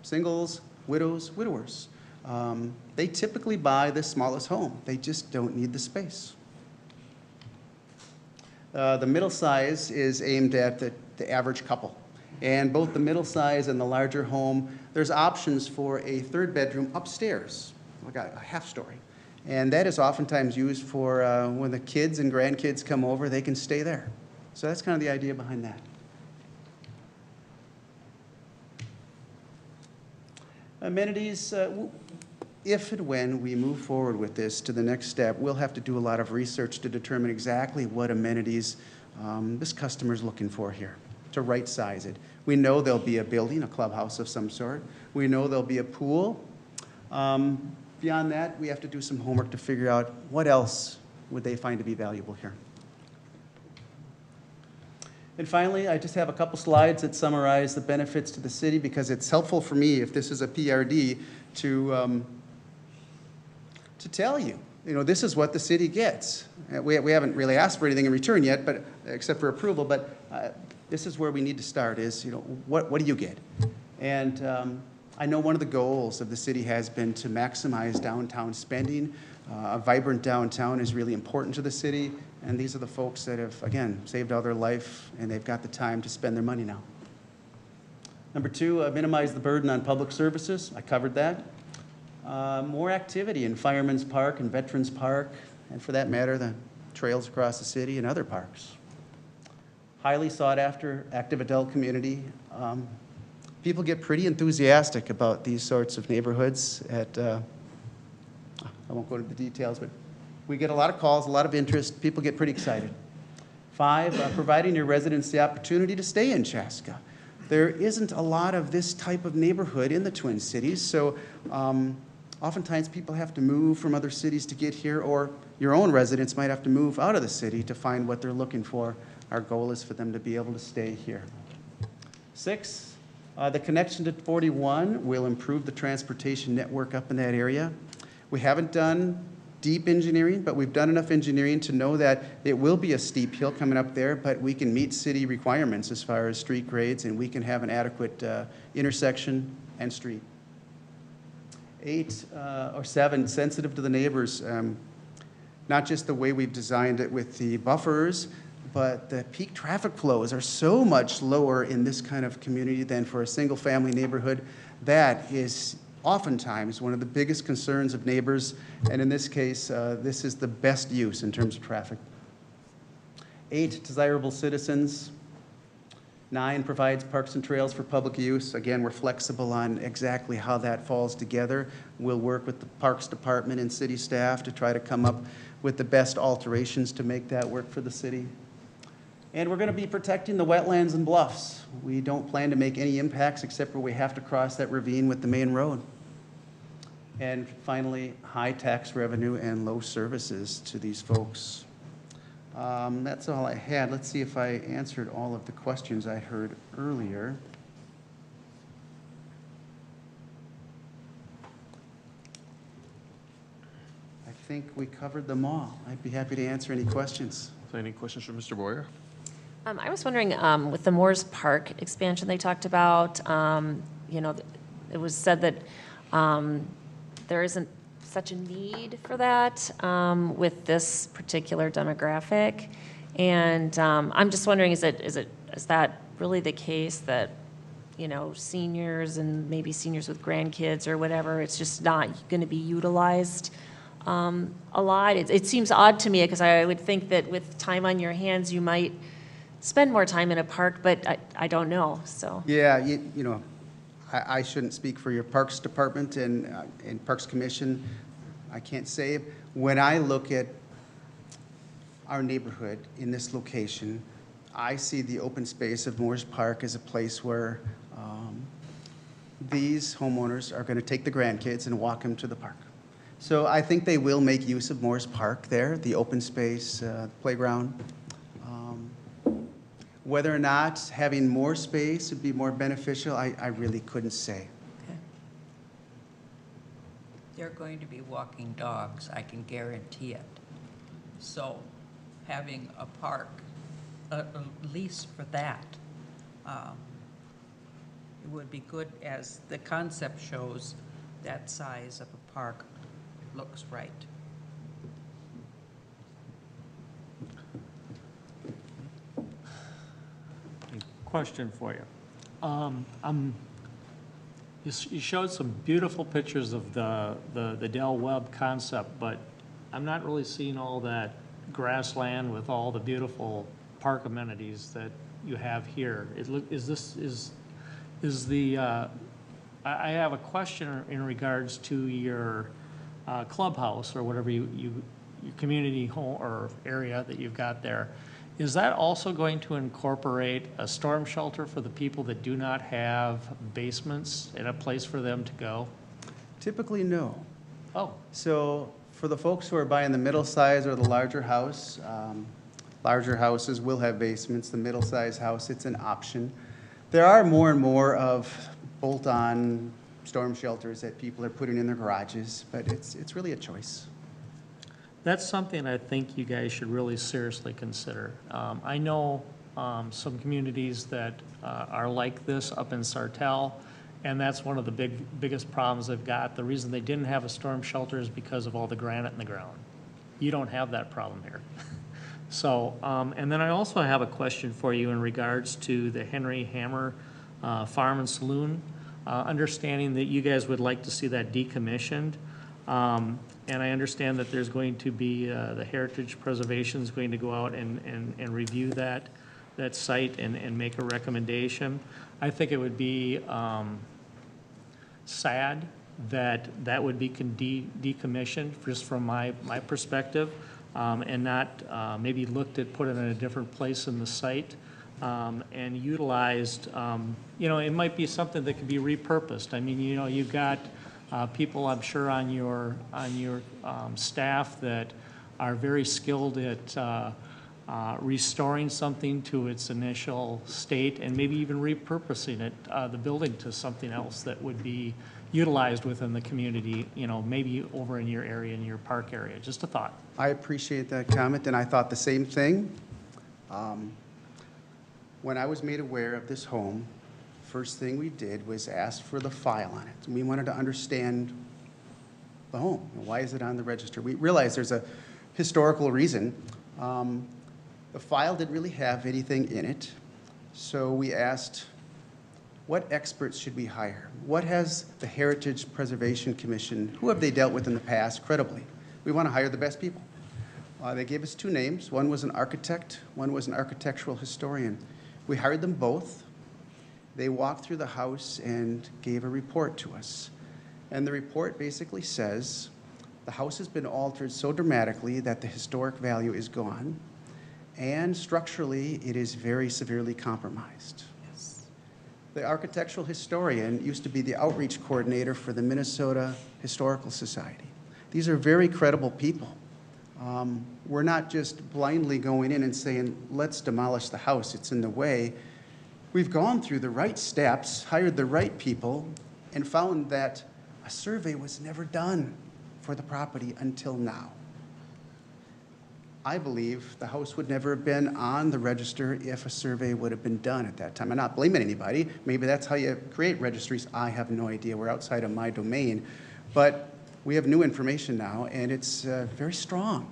Singles, widows, widowers. They typically buy the smallest home. They just don't need the space. The middle size is aimed at the average couple. And both the middle size and the larger home, there's options for a 3rd bedroom upstairs, like a half story. And that is oftentimes used for when the kids and grandkids come over, they can stay there. So that's kind of the idea behind that. Amenities, if and when we move forward with this to the next step, we'll have to do a lot of research to determine exactly what amenities this customer is looking for here, to right size it. We know there'll be a building, a clubhouse of some sort. We know there'll be a pool. Beyond that, we have to do some homework to figure out what else would they find to be valuable here. And finally, I just have a couple slides that summarize the benefits to the city, because it's helpful for me, if this is a PRD, to tell you, this is what the city gets. We haven't really asked for anything in return yet, but except for approval, but this is where we need to start is, what do you get? And I know one of the goals of the city has been to maximize downtown spending. A vibrant downtown is really important to the city, and these are the folks that have, again, saved all their life, and they've got the time to spend their money now. Number 2, minimize the burden on public services. I covered that. More activity in Fireman's Park and Veterans Park, and for that matter, the trails across the city and other parks. Highly sought after, active adult community. People get pretty enthusiastic about these sorts of neighborhoods I won't go into the details, but we get a lot of calls, a lot of interest. People get pretty excited. 5, providing your residents the opportunity to stay in Chaska. There isn't a lot of this type of neighborhood in the Twin Cities, so oftentimes people have to move from other cities to get here, or your own residents might have to move out of the city to find what they're looking for. Our goal is for them to be able to stay here. 6, the connection to 41 will improve the transportation network up in that area. We haven't done deep engineering, but we've done enough engineering to know that it will be a steep hill coming up there, but we can meet city requirements as far as street grades, and we can have an adequate intersection and street. 8 or 7, sensitive to the neighbors. Not just the way we've designed it with the buffers, but the peak traffic flows are so much lower in this kind of community than for a single-family neighborhood. That is oftentimes one of the biggest concerns of neighbors, and in this case, this is the best use in terms of traffic. 8, desirable citizens. 9, provides parks and trails for public use. Again, we're flexible on exactly how that falls together. We'll work with the Parks Department and city staff to try to come up with the best alterations to make that work for the city. And we're going to be protecting the wetlands and bluffs. We don't plan to make any impacts except where we have to cross that ravine with the main road. And finally, high tax revenue and low services to these folks. That's all I had. Let's see if I answered all of the questions I heard earlier. I think we covered them all. I'd be happy to answer any questions. So any questions from Mr. Boyer? I was wondering, with the Moores Park expansion they talked about, it was said that there isn't such a need for that with this particular demographic. And I'm just wondering, is that really the case that, you know, seniors and maybe seniors with grandkids or whatever, it's just not going to be utilized a lot? It seems odd to me because I would think that with time on your hands, you might spend more time in a park, but I don't know, so. Yeah, you know, I shouldn't speak for your Parks Department and Parks Commission. I can't say. When I look at our neighborhood in this location, I see the open space of Moores Park as a place where these homeowners are going to take the grandkids and walk them to the park. So I think they will make use of Moores Park there, the open space, playground. Whether or not having more space would be more beneficial, I really couldn't say. Okay. They're going to be walking dogs, I can guarantee it. So having a park, at least for that, it would be good, as the concept shows, that size of a park looks right. Question for you. You showed some beautiful pictures of the Dell web concept, but I'm not really seeing all that grassland with all the beautiful park amenities that you have here. I have a question in regards to your clubhouse or whatever your community home or area that you've got there. Is that also going to incorporate a storm shelter for the people that do not have basements and a place for them to go? Typically, no. Oh, So for the folks who are buying the middle size or the larger house, larger houses will have basements. The middle size house, it's an option. There are more and more of bolt-on storm shelters that people are putting in their garages, but it's really a choice. that's something I think you guys should really seriously consider. I know some communities that are like this up in Sartell, and that's one of the biggest problems they've got. The reason they didn't have a storm shelter is because of all the granite in the ground. You don't have that problem here. So, and then I also have a question for you in regards to the Henry Hammer Farm and Saloon. Understanding that you guys would like to see that decommissioned. And I understand that there's going to be, the Heritage Preservation is going to go out and review that site and make a recommendation. I think it would be sad that would be decommissioned, just from my perspective, and not maybe looked at, put it in a different place in the site, and utilized. You know, it might be something that could be repurposed. I mean, you know, you've got people, I'm sure, on your staff that are very skilled at restoring something to its initial state and maybe even repurposing it, the building, to something else that would be utilized within the community, you know, maybe over in your area, in your park area. Just a thought. I appreciate that comment, and I thought the same thing. When I was made aware of this home, first thing we did was ask for the file on it. We wanted to understand the home. Why is it on the register? We realized there's a historical reason. The file didn't really have anything in it, so we asked, what experts should we hire? What has the Heritage Preservation Commission, who have they dealt with in the past credibly? We want to hire the best people. They gave us two names. One was an architect, one was an architectural historian. We hired them both. They walked through the house and gave a report to us. And the report basically says the house has been altered so dramatically that the historic value is gone, and structurally it is very severely compromised. Yes. The architectural historian used to be the outreach coordinator for the Minnesota Historical Society. These are very credible people. We're not just blindly going in and saying, let's demolish the house, it's in the way. We've gone through the right steps, hired the right people, and found that a survey was never done for the property until now. I believe the house would never have been on the register if a survey would have been done at that time. I'm not blaming anybody. Maybe that's how you create registries. I have no idea. We're outside of my domain. But we have new information now, and it's very strong,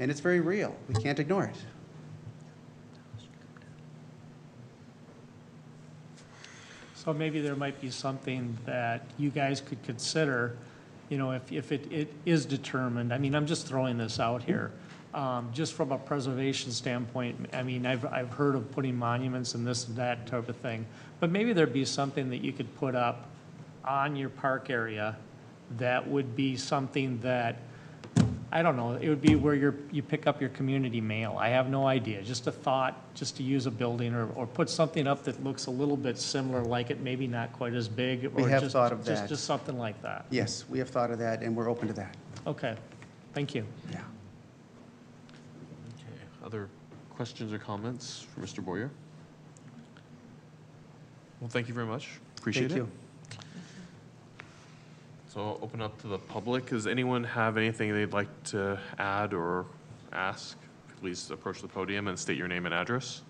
and it's very real. We can't ignore it. So maybe there might be something that you guys could consider, you know, if it is determined. I mean, I'm just throwing this out here. Just from a preservation standpoint, I mean, I've heard of putting monuments and this and that type of thing. But maybe there'd be something that you could put up on your park area that would be something that, I don't know, it would be where you pick up your community mail. I have no idea, just a thought, just to use a building or put something up that looks a little bit similar like it, maybe not quite as big. We have just, thought of that. Just something like that. Yes, we have thought of that, and we're open to that. Okay, thank you. Yeah. Okay, other questions or comments for Mr. Boyer? Well, thank you very much. Appreciate it. Thank you. So I'll open up to the public. Does anyone have anything they'd like to add or ask? Please approach the podium and state your name and address.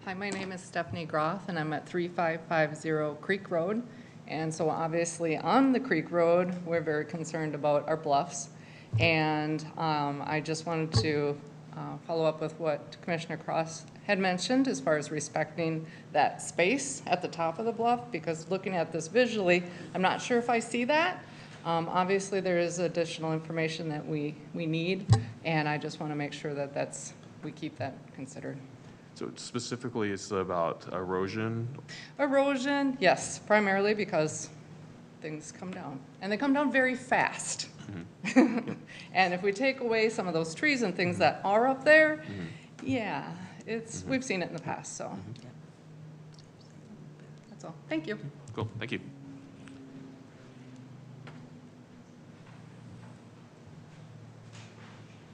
Hi, my name is Stephanie Groth, and I'm at 3550 Creek Road. And so obviously on the Creek Road, we're very concerned about our bluffs. And I just wanted to follow up with what Commissioner Cross had mentioned as far as respecting that space at the top of the bluff, because looking at this visually, I'm not sure if I see that. Obviously, there is additional information that we need, and I just want to make sure that we keep that considered. So specifically, it's about erosion. Erosion, yes, primarily because things come down, and they come down very fast. Mm-hmm. And if we take away some of those trees and things that are up there, yeah, we've seen it in the past, so. That's all. Thank you. Cool, thank you.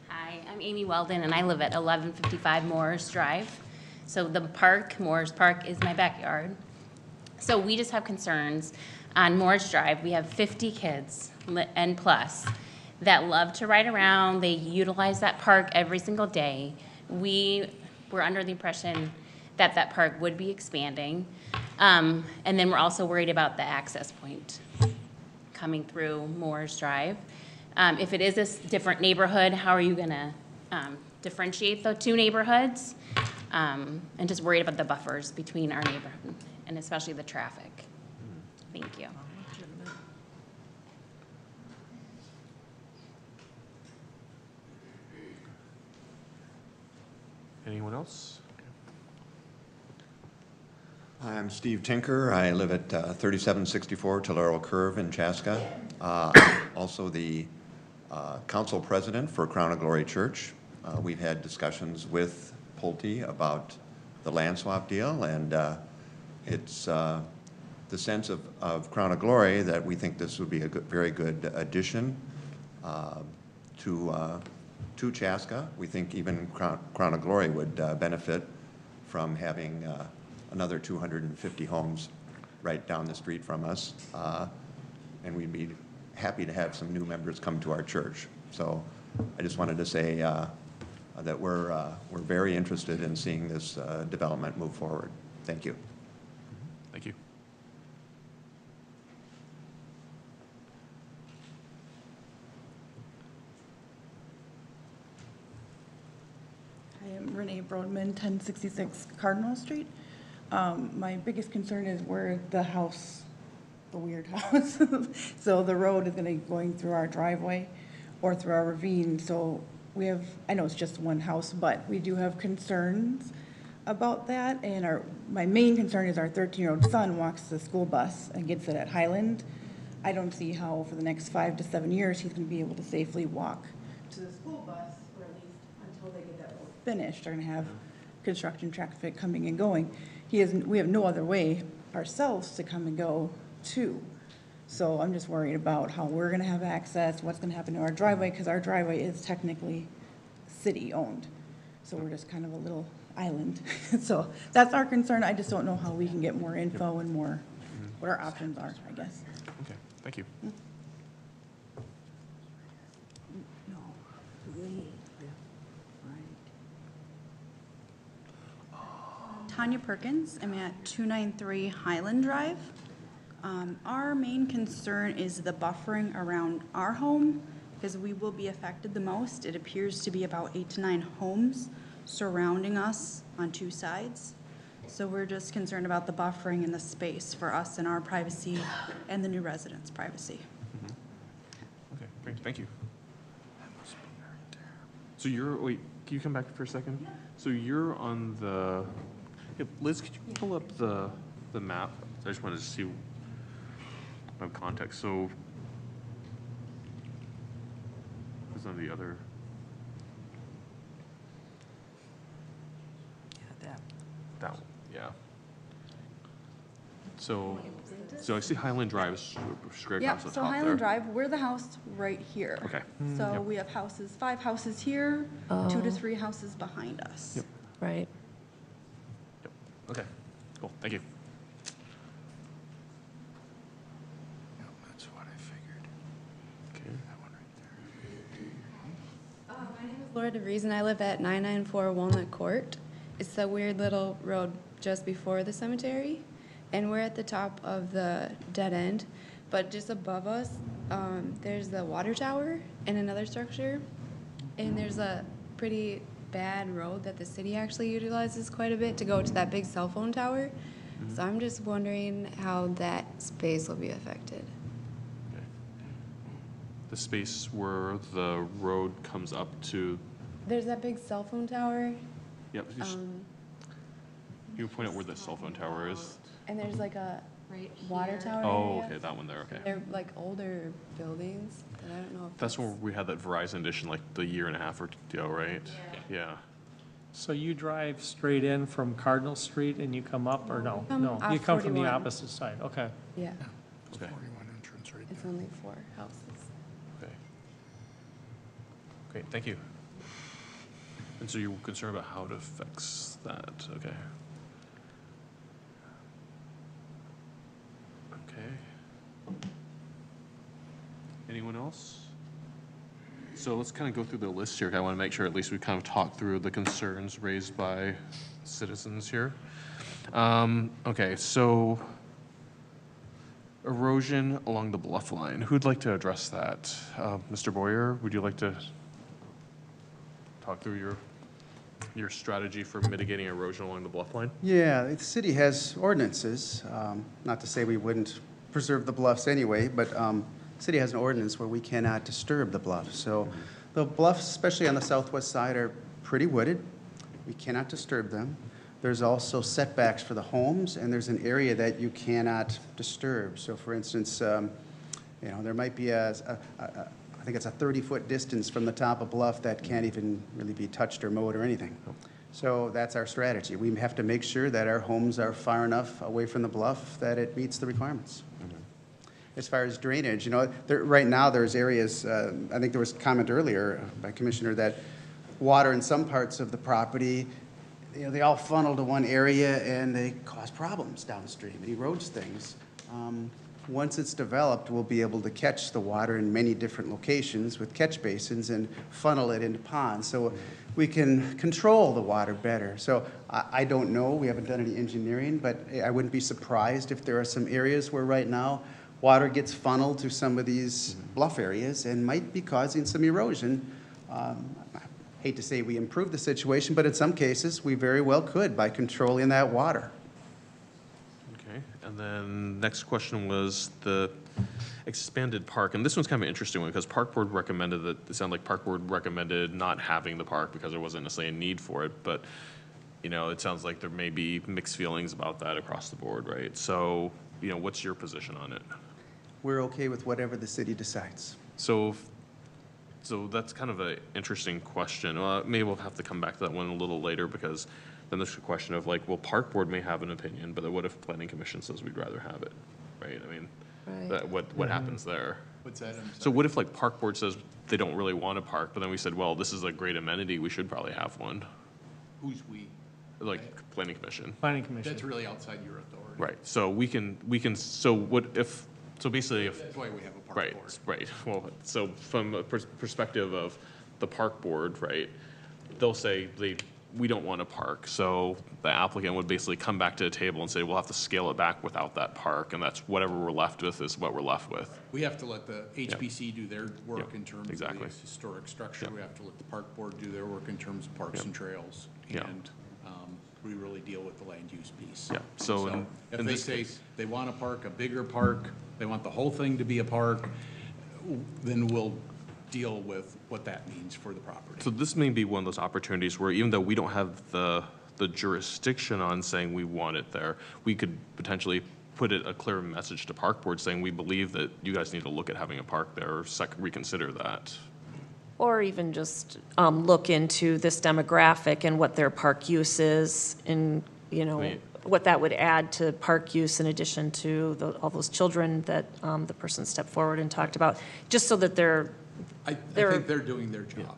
Hi, I'm Amy Weldon, and I live at 1155 Moores Drive. So the park, Moores Park, is my backyard. So we just have concerns. On Moores Drive, we have 50 kids and plus that love to ride around. They utilize that park every single day. We were under the impression that that park would be expanding. And then we're also worried about the access point coming through Moores Drive. If it is a different neighborhood, how are you gonna differentiate the two neighborhoods? And just worried about the buffers between our neighborhood and especially the traffic. Thank you. Anyone else? Hi, I'm Steve Tinker. I live at 3764 Tolero Curve in Chaska. Also the council president for Crown of Glory Church. We've had discussions with Pulte about the land swap deal, and it's the sense of Crown of Glory that we think this would be a very good addition to Chaska. We think even Crown of Glory would benefit from having another 250 homes right down the street from us, and we'd be happy to have some new members come to our church. So I just wanted to say that we're very interested in seeing this development move forward. Thank you. Thank you. I am Renee Brodman, 1066 Cardinal Street. My biggest concern is where the house, the weird house. So the road is going through our driveway or through our ravine. So we have, I know it's just one house, but we do have concerns about that. And my main concern is our 13-year-old son walks the school bus and gets it at Highland. I don't see how for the next 5 to 7 years he's going to be able to safely walk to the school bus, or at least until they get that road finished. They're going to have construction traffic coming and going. We have no other way ourselves to come and go too. So I'm just worried about how we're going to have access, what's going to happen to our driveway, because our driveway is technically city-owned. So we're just kind of a little island. So that's our concern. I just don't know how we can get more info and more, what our options are, I guess. Okay, thank you. Tanya Perkins. I'm at 293 Highland Drive. Our main concern is the buffering around our home because we will be affected the most. It appears to be about 8 to 9 homes surrounding us on 2 sides. So we're just concerned about the buffering and the space for us and our privacy and the new residents' privacy. Okay, great, thank you. So wait, can you come back for a second? So you're on the, hey, Liz, could you pull up the map? I just wanted to see my context. So, it's on the other. That one, yeah. So I see Highland Drive is straight Yeah, across the so top Highland there. Drive, we're the house right here. Okay. So Yep. we have 5 houses here, 2 to 3 houses behind us. Yep. Right. Yep. Okay, cool, thank you. That's what I figured. Okay. That one right there. My name is Laura DeVries, and I live at 994 Walnut Court. It's a weird little road just before the cemetery, and we're at the top of the dead end. But just above us, there's the water tower and another structure, and there's a pretty bad road that the city actually utilizes quite a bit to go to that big cell phone tower. So I'm just wondering how that space will be affected. Okay. The space where the road comes up to, There's that big cell phone tower, yep, you point out where the cell phone tower is. and there's like a water tower Oh, area. okay, that one there, okay. They're like older buildings, but I don't know if That's where we had that Verizon edition like the year and a half or two ago, right? Yeah. So you drive straight in from Cardinal Street and you come up, or no? Come No, you off come from the 41. opposite side, okay. Yeah, Okay, 41 entrance right it's there. only 4 houses. okay. Great, thank you. And so you're concerned about how it affects that, okay. Okay. Anyone else? So let's kind of go through the list here. I want to make sure at least we kind of talk through the concerns raised by citizens here. Okay, so erosion along the Bluff Line. Who'd like to address that? Mr. Boyer, would you like to talk through your strategy for mitigating erosion along the Bluff Line? Yeah, the city has ordinances, not to say we wouldn't preserve the bluffs anyway, but the city has an ordinance where we cannot disturb the bluffs. So the bluffs, especially on the southwest side, are pretty wooded. We cannot disturb them. There's also setbacks for the homes, and there's an area that you cannot disturb. So for instance, there might be I think it's a 30-foot distance from the top of bluff that can't even really be touched or mowed or anything. So that's our strategy. We have to make sure that our homes are far enough away from the bluff that it meets the requirements. As far as drainage, right now there's areas, I think there was a comment earlier by Commissioner that water in some parts of the property, they all funnel to one area and they cause problems downstream. It erodes things. Once it's developed, we'll be able to catch the water in many different locations with catch basins and funnel it into ponds. So we can control the water better. So I don't know, we haven't done any engineering, but I wouldn't be surprised if there are some areas where right now water gets funneled to some of these bluff areas and might be causing some erosion. I hate to say we improve the situation, but in some cases we very well could by controlling that water. Okay, and then next question was the expanded park, and this one's kind of an interesting one because Park Board recommended that, it sounded like Park Board recommended not having the park because there wasn't necessarily a need for it, but it sounds like there may be mixed feelings about that across the board, right? So, what's your position on it? We're okay with whatever the city decides. So that's kind of an interesting question. Maybe we'll have to come back to that one a little later because then there's a question of well, Park Board may have an opinion, but what if Planning Commission says we'd rather have it, right? I mean, Right. what happens there? What's that? I'm So sorry. what if Park Board says they don't really want a park, but then we said, well, this is a great amenity, we should probably have one, Who's we? Planning Commission. Planning Commission. That's really outside your authority. Right, so we can, so what if, so basically if. That's why we have a park Right, board. right. Well, so from a perspective of the Park Board, right, they'll say we don't want to park. So the applicant would basically come back to the table and say, we'll have to scale it back without that park, and that's whatever we're left with is what we're left with. We have to let the HPC do their work Yep, in terms exactly. of the historic structure. Yep. We have to let the park board do their work in terms of parks Yep. and trails. Yeah. And we really deal with the land use piece. Yeah, so in if they this say case- they want a park, a bigger park, they want the whole thing to be a park, then we'll deal with what that means for the property. So this may be one of those opportunities where even though we don't have the jurisdiction on saying we want it there, we could potentially put it a clear message to park board saying we believe that you guys need to look at having a park there or reconsider that. Or even just look into this demographic and what their park use is, and, you know, Right. what that would add to park use in addition to all those children that the person stepped forward and talked about, just so that I think they're doing their job.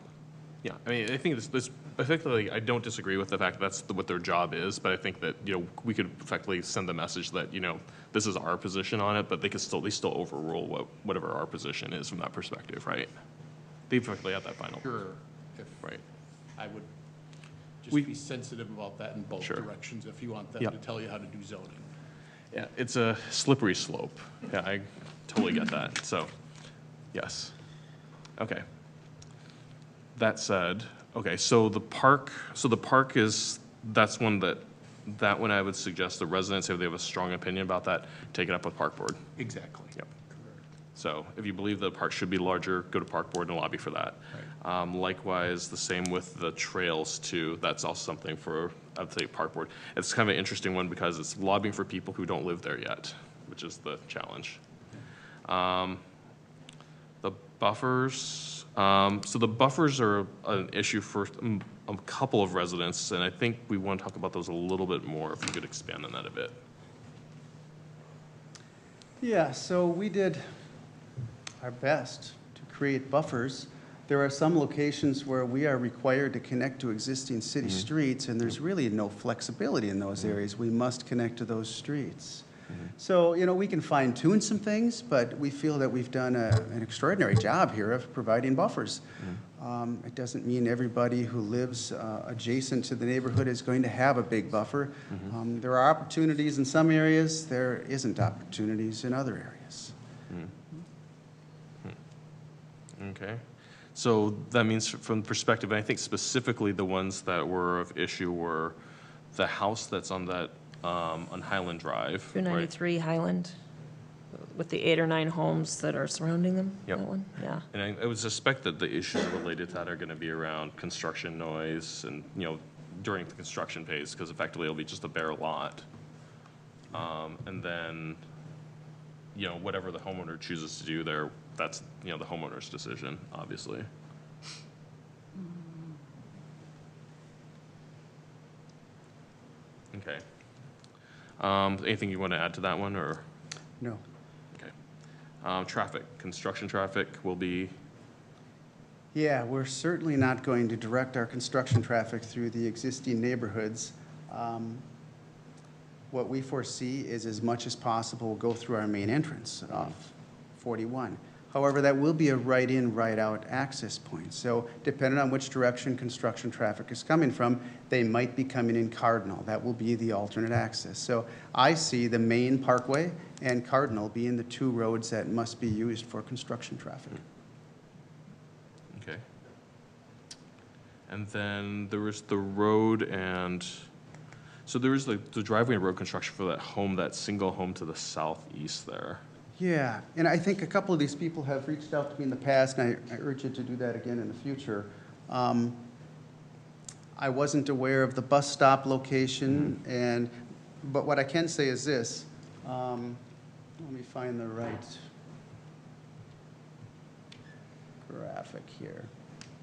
Yeah, I mean, I think this effectively, I don't disagree with the fact that that's what their job is, but I think that, you know, we could effectively send the message that, you know, this is our position on it, but they still overrule whatever our position is from that perspective, right? They effectively have that final. Sure. If Right. I would just We- be sensitive about that in both Sure. directions if you want them Yep. to tell you how to do zoning. Yeah, it's a slippery slope. Yeah, I totally get that. So, yes. Okay. That said, okay, so the park is, that's one that one I would suggest the residents, if they have a strong opinion about that, take it up with park board. Exactly. Yep. So if you believe the park should be larger, go to park board and lobby for that. Likewise, the same with the trails too. That's also something for, I'd say, park board. It's kind of an interesting one because it's lobbying for people who don't live there yet, which is the challenge. The buffers, so the buffers are an issue for a couple of residents, and I think we want to talk about those a little bit more, if you could expand on that a bit. Yeah, so we did our best to create buffers. There are some locations where we are required to connect to existing city streets, and there's really no flexibility in those areas. We must connect to those streets. So, you know, we can fine tune some things, but we feel that we've done an extraordinary job here of providing buffers. It doesn't mean everybody who lives adjacent to the neighborhood is going to have a big buffer. There are opportunities in some areas, there isn't opportunities in other areas. Okay. So that means from the perspective, and I think specifically the ones that were of issue were the house that's on that, on Highland Drive. right? 293 Highland, with the 8 or 9 homes that are surrounding them, Yep. that one, yeah. And I would suspect that the issues related to that are going to be around construction noise and, you know, during the construction phase, because effectively it'll be just a bare lot. And then, you know, whatever the homeowner chooses to do there, that's, you know, the homeowner's decision, obviously. Okay. Anything you want to add to that one, or? No. Okay. Traffic, construction traffic will be, Yeah, we're certainly not going to direct our construction traffic through the existing neighborhoods. What we foresee is as much as possible go through our main entrance off 41. However, that will be a right-in, right-out access point. So depending on which direction construction traffic is coming from, they might be coming in Cardinal. That will be the alternate access. So I see the main Parkway and Cardinal being the two roads that must be used for construction traffic. okay. And then there was the road and, so there was the driveway and road construction for that home, that single home to the southeast there. Yeah, and I think a couple of these people have reached out to me in the past, and I urge you to do that again in the future. I wasn't aware of the bus stop location, but what I can say is this. Let me find the right graphic here.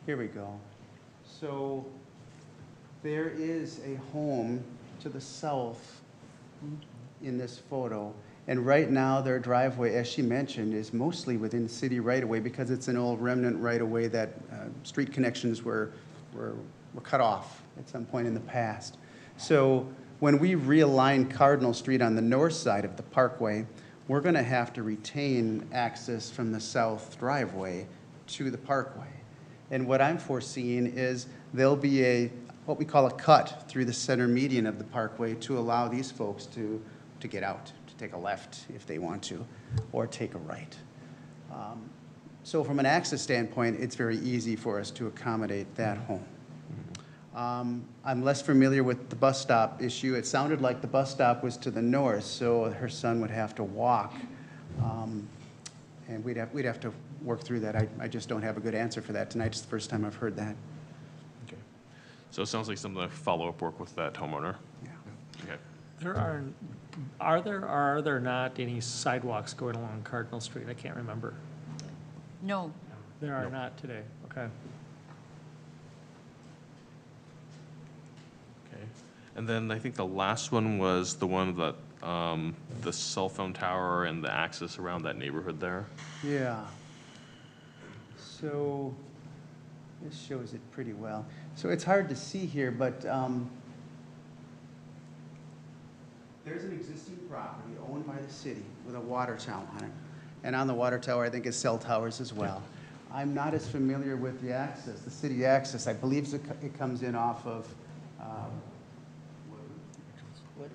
Here we go. So there is a home to the south in this photo. And right now, their driveway, as she mentioned, is mostly within city right-of-way because it's an old remnant right-of-way that street connections were cut off at some point in the past. So when we realign Cardinal Street on the north side of the parkway, we're going to have to retain access from the south driveway to the parkway. And what I'm foreseeing is there'll be what we call a cut through the center median of the parkway to allow these folks to get out, to take a left if they want to, or take a right. So from an access standpoint, it's very easy for us to accommodate that home. I'm less familiar with the bus stop issue. It sounded like the bus stop was to the north, so her son would have to walk. And we'd have to work through that. I just don't have a good answer for that tonight. It's the first time I've heard that. Okay. So it sounds like some of the follow-up work with that homeowner. Yeah. Okay. There are there or are there not any sidewalks going along Cardinal Street? I can't remember. No. There are not today, okay. Okay. And then I think the last one was the one that, the cell phone tower and the access around that neighborhood there. Yeah. So this shows it pretty well. So it's hard to see here, but there's an existing property owned by the city with a water tower on it. And on the water tower, I think is cell towers as well. I'm not as familiar with the access, the city access. I believe it comes in off of,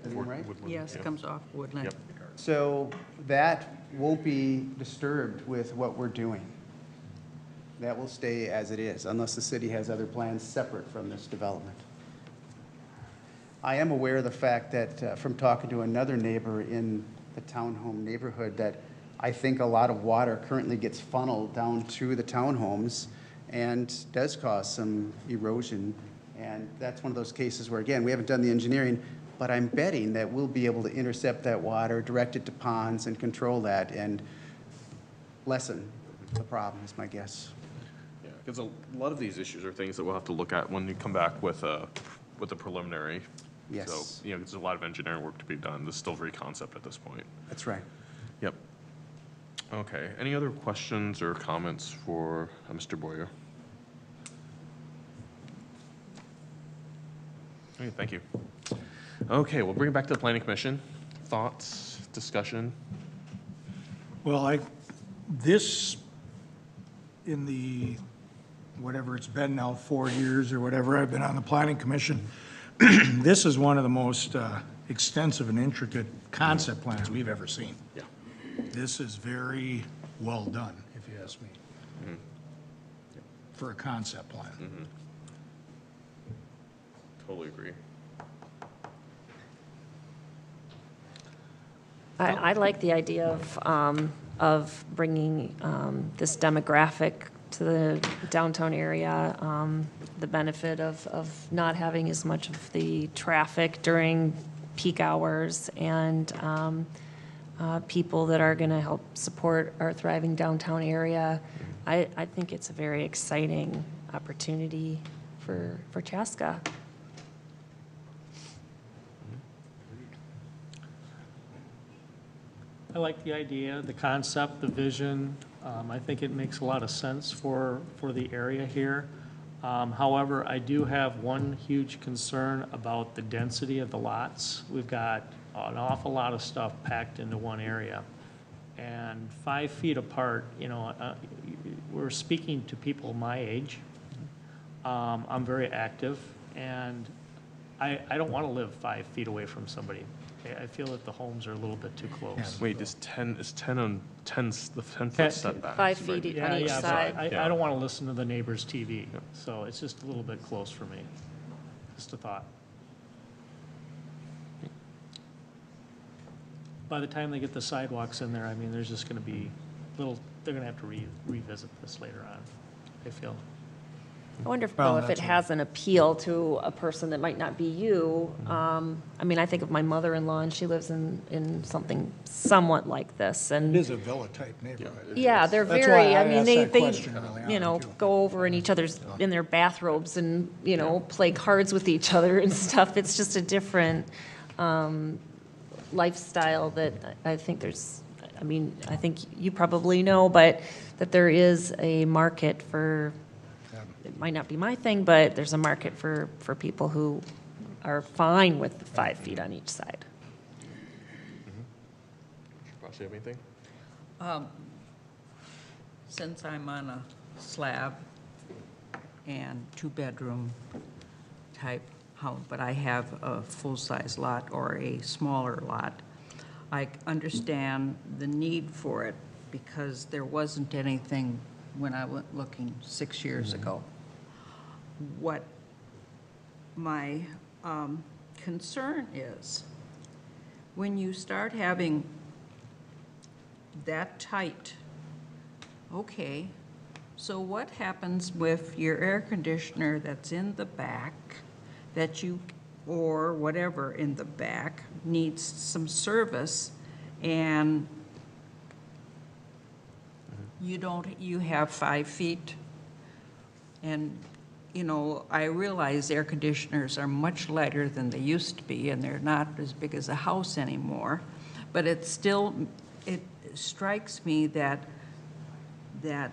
is that right? Woodland, Yes, yeah. it comes off Woodland. Yep. So that won't be disturbed with what we're doing. That will stay as it is, unless the city has other plans separate from this development. I am aware of the fact that, from talking to another neighbor in the townhome neighborhood, that I think a lot of water currently gets funneled down to the townhomes and does cause some erosion. And that's one of those cases where, again, we haven't done the engineering, but I'm betting that we'll be able to intercept that water, direct it to ponds, and control that, and lessen the problem, is my guess. Yeah, because a lot of these issues are things that we'll have to look at when you come back with a preliminary. Yes. So, you know, there's a lot of engineering work to be done. This is still very concept at this point. That's right. Yep. Okay, any other questions or comments for Mr. Boyer? Okay, thank you. Okay, we'll bring it back to the Planning Commission. Thoughts, discussion? Well, this, in the, whatever it's been now, 4 years or whatever, I've been on the Planning Commission, this is one of the most extensive and intricate concept plans we've ever seen. Yeah. This is very well done, if you ask me, for a concept plan. Totally agree. I like the idea of bringing this demographic to the downtown area, the benefit of not having as much of the traffic during peak hours, and people that are going to help support our thriving downtown area. I think it's a very exciting opportunity for Chaska. I like the idea, the concept, the vision. I think it makes a lot of sense for the area here. However, I do have one huge concern about the density of the lots. We've got an awful lot of stuff packed into one area. And 5 feet apart, you know, we're speaking to people my age. I'm very active, and I don't want to live 5 feet away from somebody. I feel that the homes are a little bit too close. Wait, is 10 on 10's the 10-foot 10 setback? 5 feet on each but side. I don't want to listen to the neighbor's TV, so it's just a little bit close for me. Just a thought. By the time they get the sidewalks in there, I mean, there's just going to be they're going to have to revisit this later on, I feel. I wonder Well, though if it that's has an appeal to a person that might not be you. I mean, I think of my mother-in-law, and she lives in something somewhat like this, It and is a villa-type neighborhood. yeah, they're That's very, why I mean, asked they, that question early on, you know, too. go over in their bathrobes and, you know, play cards with each other and stuff. It's just a different lifestyle that I think I mean, I think you probably know, but that there is a market for, it might not be my thing, but there's a market for people who are fine with 5 feet on each side. Ross, you have anything? Since I'm on a slab and 2-bedroom type house, but I have a full-size lot or a smaller lot. I understand the need for it because there wasn't anything when I went looking 6 years ago. What my concern is, when you start having that tight, okay, so what happens with your air conditioner that's in the back that you, or whatever in the back, needs some service and you have 5 feet? And, you know, I realize air conditioners are much lighter than they used to be, and they're not as big as a house anymore. But it strikes me that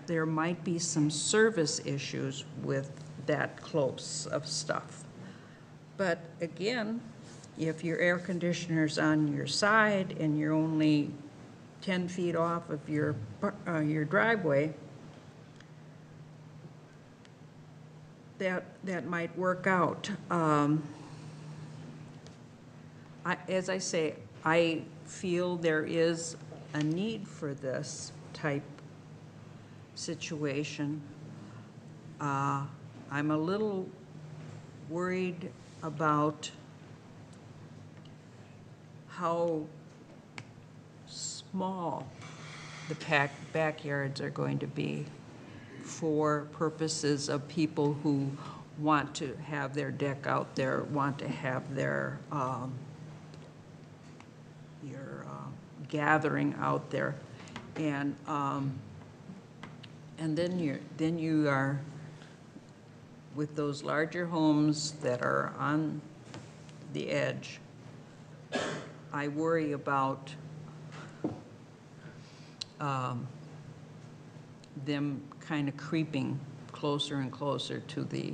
there might be some service issues with that close of stuff. But again, if your air conditioner's on your side and you're only 10 feet off of your driveway, that might work out. As I say, I feel there is a need for this type situation. I'm a little worried about how small the backyards are going to be for purposes of people who want to have their deck out there, want to have their gathering out there, and then you are with those larger homes that are on the edge. I worry about them kind of creeping closer and closer to the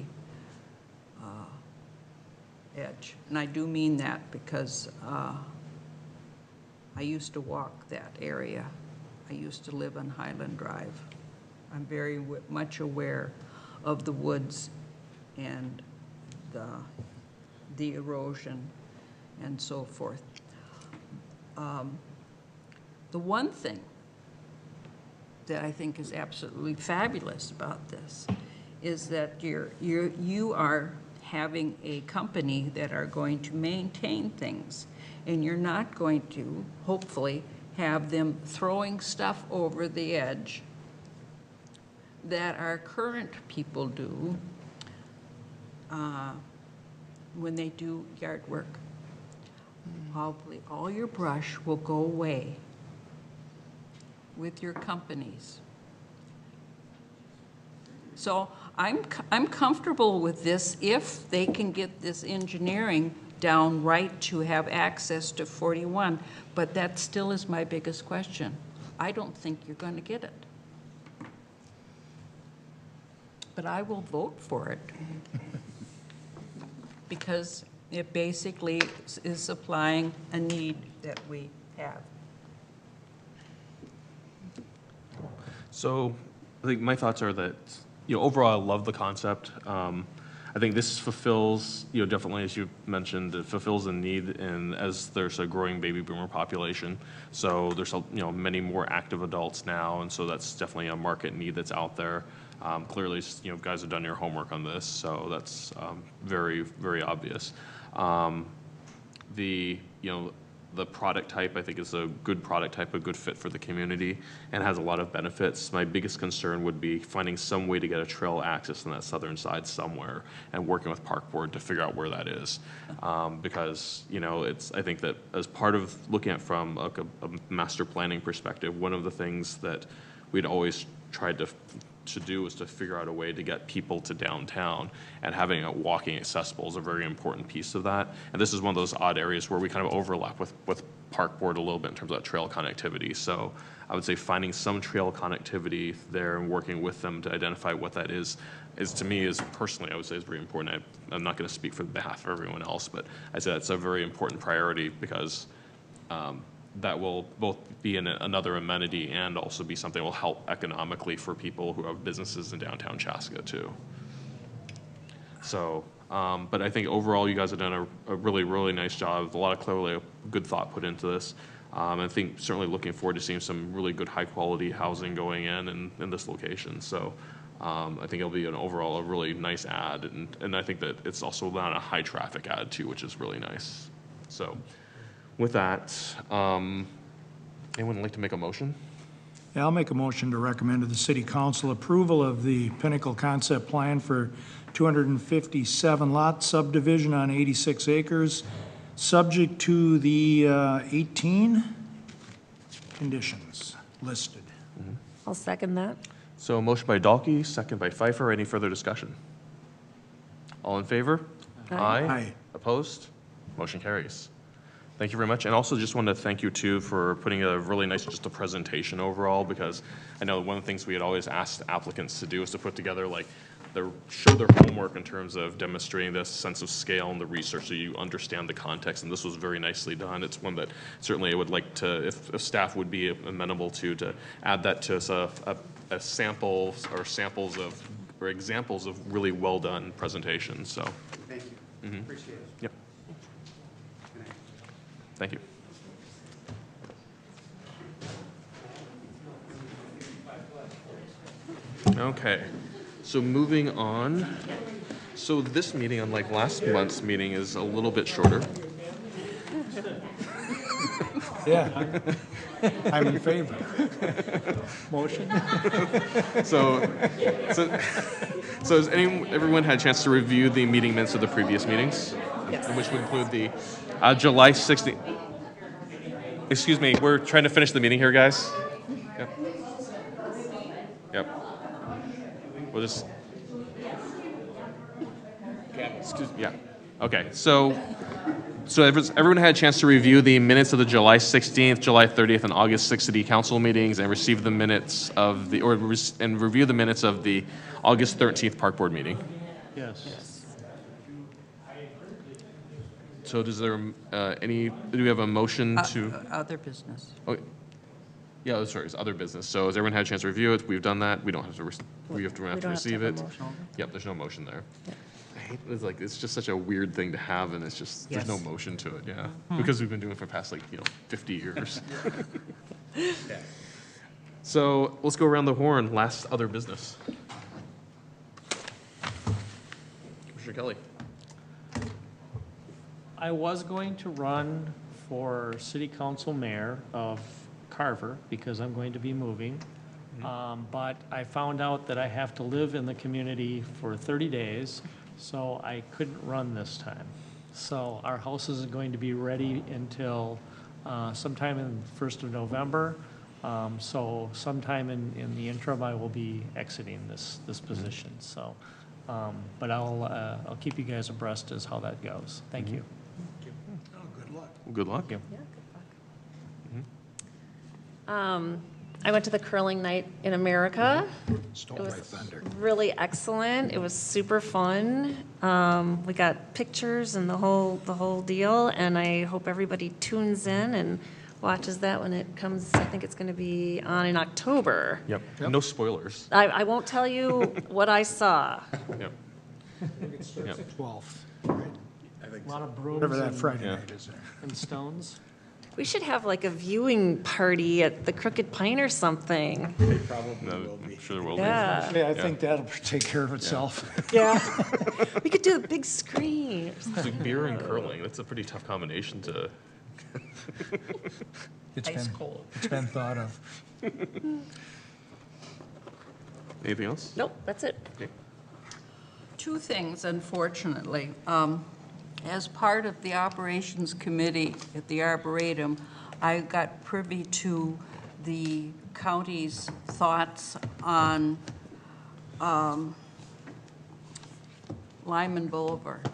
edge. And I do mean that because I used to walk that area. I used to live on Highland Drive. I'm very much aware of the woods and the erosion and so forth. The one thing that I think is absolutely fabulous about this is that you are having a company that are going to maintain things, and you're not going to, hopefully, have them throwing stuff over the edge that our current people do when they do yard work. Hopefully, all your brush will go away with your companies. So I'm comfortable with this if they can get this engineering down right to have access to 41, but that still is my biggest question. I don't think you're going to get it. But I will vote for it because it basically is supplying a need that we have. So I think my thoughts are that, overall, I love the concept. I think this fulfills, definitely, as you mentioned, it fulfills a need as there's a growing baby boomer population. So there's, many more active adults now, and so that's definitely a market need that's out there. Clearly, guys have done your homework on this, so that's very, very obvious. The product type, I think, is a good product type, a good fit for the community, and has a lot of benefits. My biggest concern would be finding some way to get a trail access on that southern side somewhere, and working with Park Board to figure out where that is. Because, I think that as part of looking at from a master planning perspective, one of the things that we'd always tried to do is to figure out a way to get people to downtown, and having it walking accessible is a very important piece of that. And this is one of those odd areas where we kind of overlap with Park Board a little bit in terms of that trail connectivity. So I would say finding some trail connectivity there and working with them to identify what that is to me, is personally, I would say, is very important. I'm not going to speak for behalf of everyone else, but I'd say that's a very important priority because that will both be another amenity and also be something that will help economically for people who have businesses in downtown Chaska too. So But I think overall, you guys have done a really, really nice job. A lot of clearly good thought put into this. I think certainly looking forward to seeing some really good high-quality housing going in this location. So I think it'll be overall a really nice ad, and I think that it's also not a high-traffic ad too, which is really nice. So with that, anyone like to make a motion? Yeah, I'll make a motion to recommend to the city council approval of the Pinnacle concept plan for 257 lot subdivision on 86 acres, subject to the 18 conditions listed. I'll second that. So motion by Dalkey, second by Pfeiffer. Any further discussion? All in favor? Aye. Opposed? Motion carries. Thank you very much. And also just wanted to thank you too for putting a really nice, just a presentation overall, because I know one of the things we had always asked applicants to do is to put together show their homework in terms of demonstrating this sense of scale and the research so you understand the context, and this was very nicely done. It's one that certainly I would like to, if staff would be amenable to add that to a sample or samples of, or examples of really well done presentations, so. Thank you. Appreciate it. Yep. Thank you. Okay, so moving on. So this meeting, unlike last month's meeting, is a little bit shorter. Yeah. I'm in favor. Motion? So has everyone had a chance to review the meeting minutes of the previous meetings? Yes. Which would include the July 16th. Excuse me, we're trying to finish the meeting here, guys. Yep. We'll just. Excuse me. Yeah. Okay. So everyone had a chance to review the minutes of the July 16th, July 30th, and August 6th City Council meetings, and receive the minutes of and review the minutes of the August 13th Park Board meeting. Yes. So do we have a motion to? Other business. Oh, yeah, sorry, it's other business. So has everyone had a chance to review it? We've done that. We don't have to, we have to receive it. Yep, there's no motion there. Yeah. I hate, it's just such a weird thing to have, and it's just, there's no motion to it, yeah. Because we've been doing it for the past 50 years. So let's go around the horn. Last other business. Commissioner Kelly. I was going to run for city council mayor of Carver because I'm going to be moving. But I found out that I have to live in the community for 30 days, so I couldn't run this time. So our house isn't going to be ready until sometime in the 1st of November. So sometime in the interim, I will be exiting this position. So, but I'll keep you guys abreast as how that goes. Thank you. Good luck. Yeah, good luck. I went to the curling night in America. Stole It my was thunder. really excellent. It was super fun. We got pictures and the whole deal, and I hope everybody tunes in and watches that when it comes. I think it's going to be on in October. Yep. No spoilers. I won't tell you what I saw. Yep. It starts at 12th. A lot of brooms Whatever that Friday Yeah. night is there. and stones. We should have like a viewing party at the Crooked Pine or something. They probably No, will be. I'm sure there will Yeah. Yeah, I think that'll take care of itself. Yeah. We could do a big screen or be. something. It's like beer and curling. That's a pretty tough combination to. Ice cold. It's been thought of. Anything else? Nope, that's it. Okay. Two things, unfortunately. As part of the operations committee at the Arboretum, I got privy to the county's thoughts on Lyman Boulevard.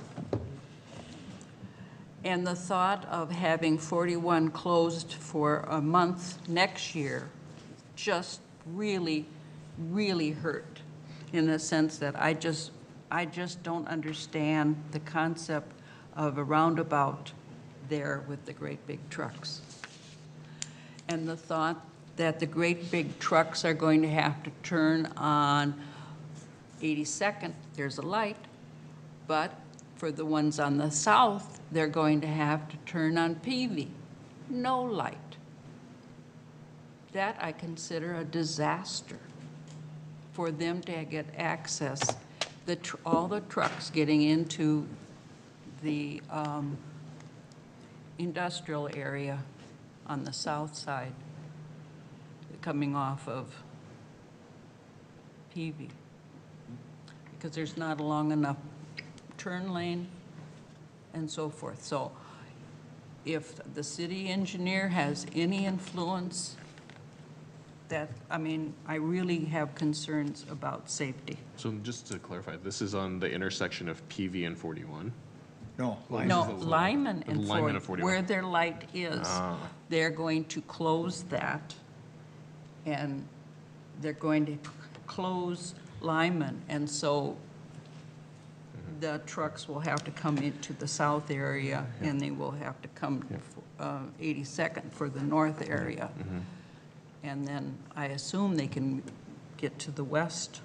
And the thought of having 41 closed for a month next year just really, really hurt, in the sense that I just don't understand the concept of a roundabout there with the great big trucks. And the thought that the great big trucks are going to have to turn on 82nd, there's a light, but For the ones on the south, they're going to have to turn on PV, no light. That I consider a disaster for them to get access, all the trucks getting into the industrial area on the south side, coming off of PV, because there's not a long enough turn lane and so forth. So if the city engineer has any influence, that, I mean, I really have concerns about safety. So just to clarify, this is on the intersection of PV and 41? No. No, Lyman and Lyman and 41. 41, where their light is, they're going to close that, and they're going to close Lyman, and so the trucks will have to come into the south area, and they will have to come 82nd for the north area. And then I assume they can get to the west.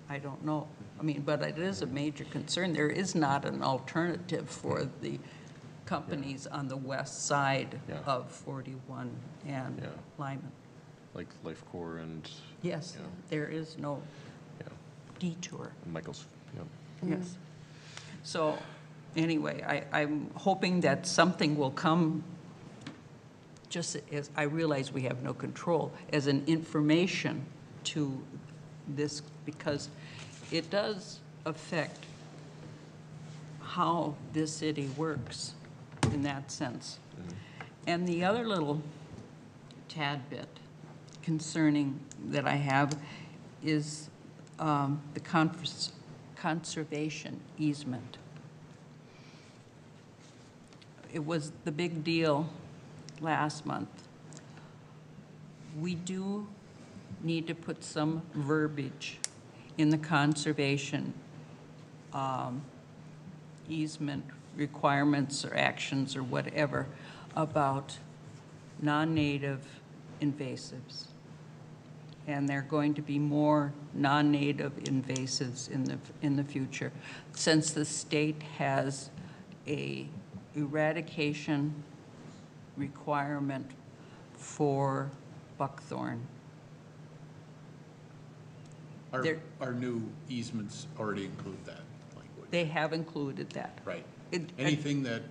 I don't know. I mean, but it is a major concern. There is not an alternative for the companies on the west side of 41 and Lyman. Like Life Corps and... Yes, there is no detour. Michael's, Yes. So anyway, I'm hoping that something will come, just as I realize we have no control, as an information to this, because it does affect how this city works in that sense. And the other little tad bit concerning that I have is the conservation easement. It was the big deal last month. We do need to put some verbiage in the conservation easement requirements or actions or whatever about non-native invasives. And there are going to be more non-native invasives in the future, since the state has a eradication requirement for buckthorn. Our new easements already include that language. They have included that. Right. Anything that,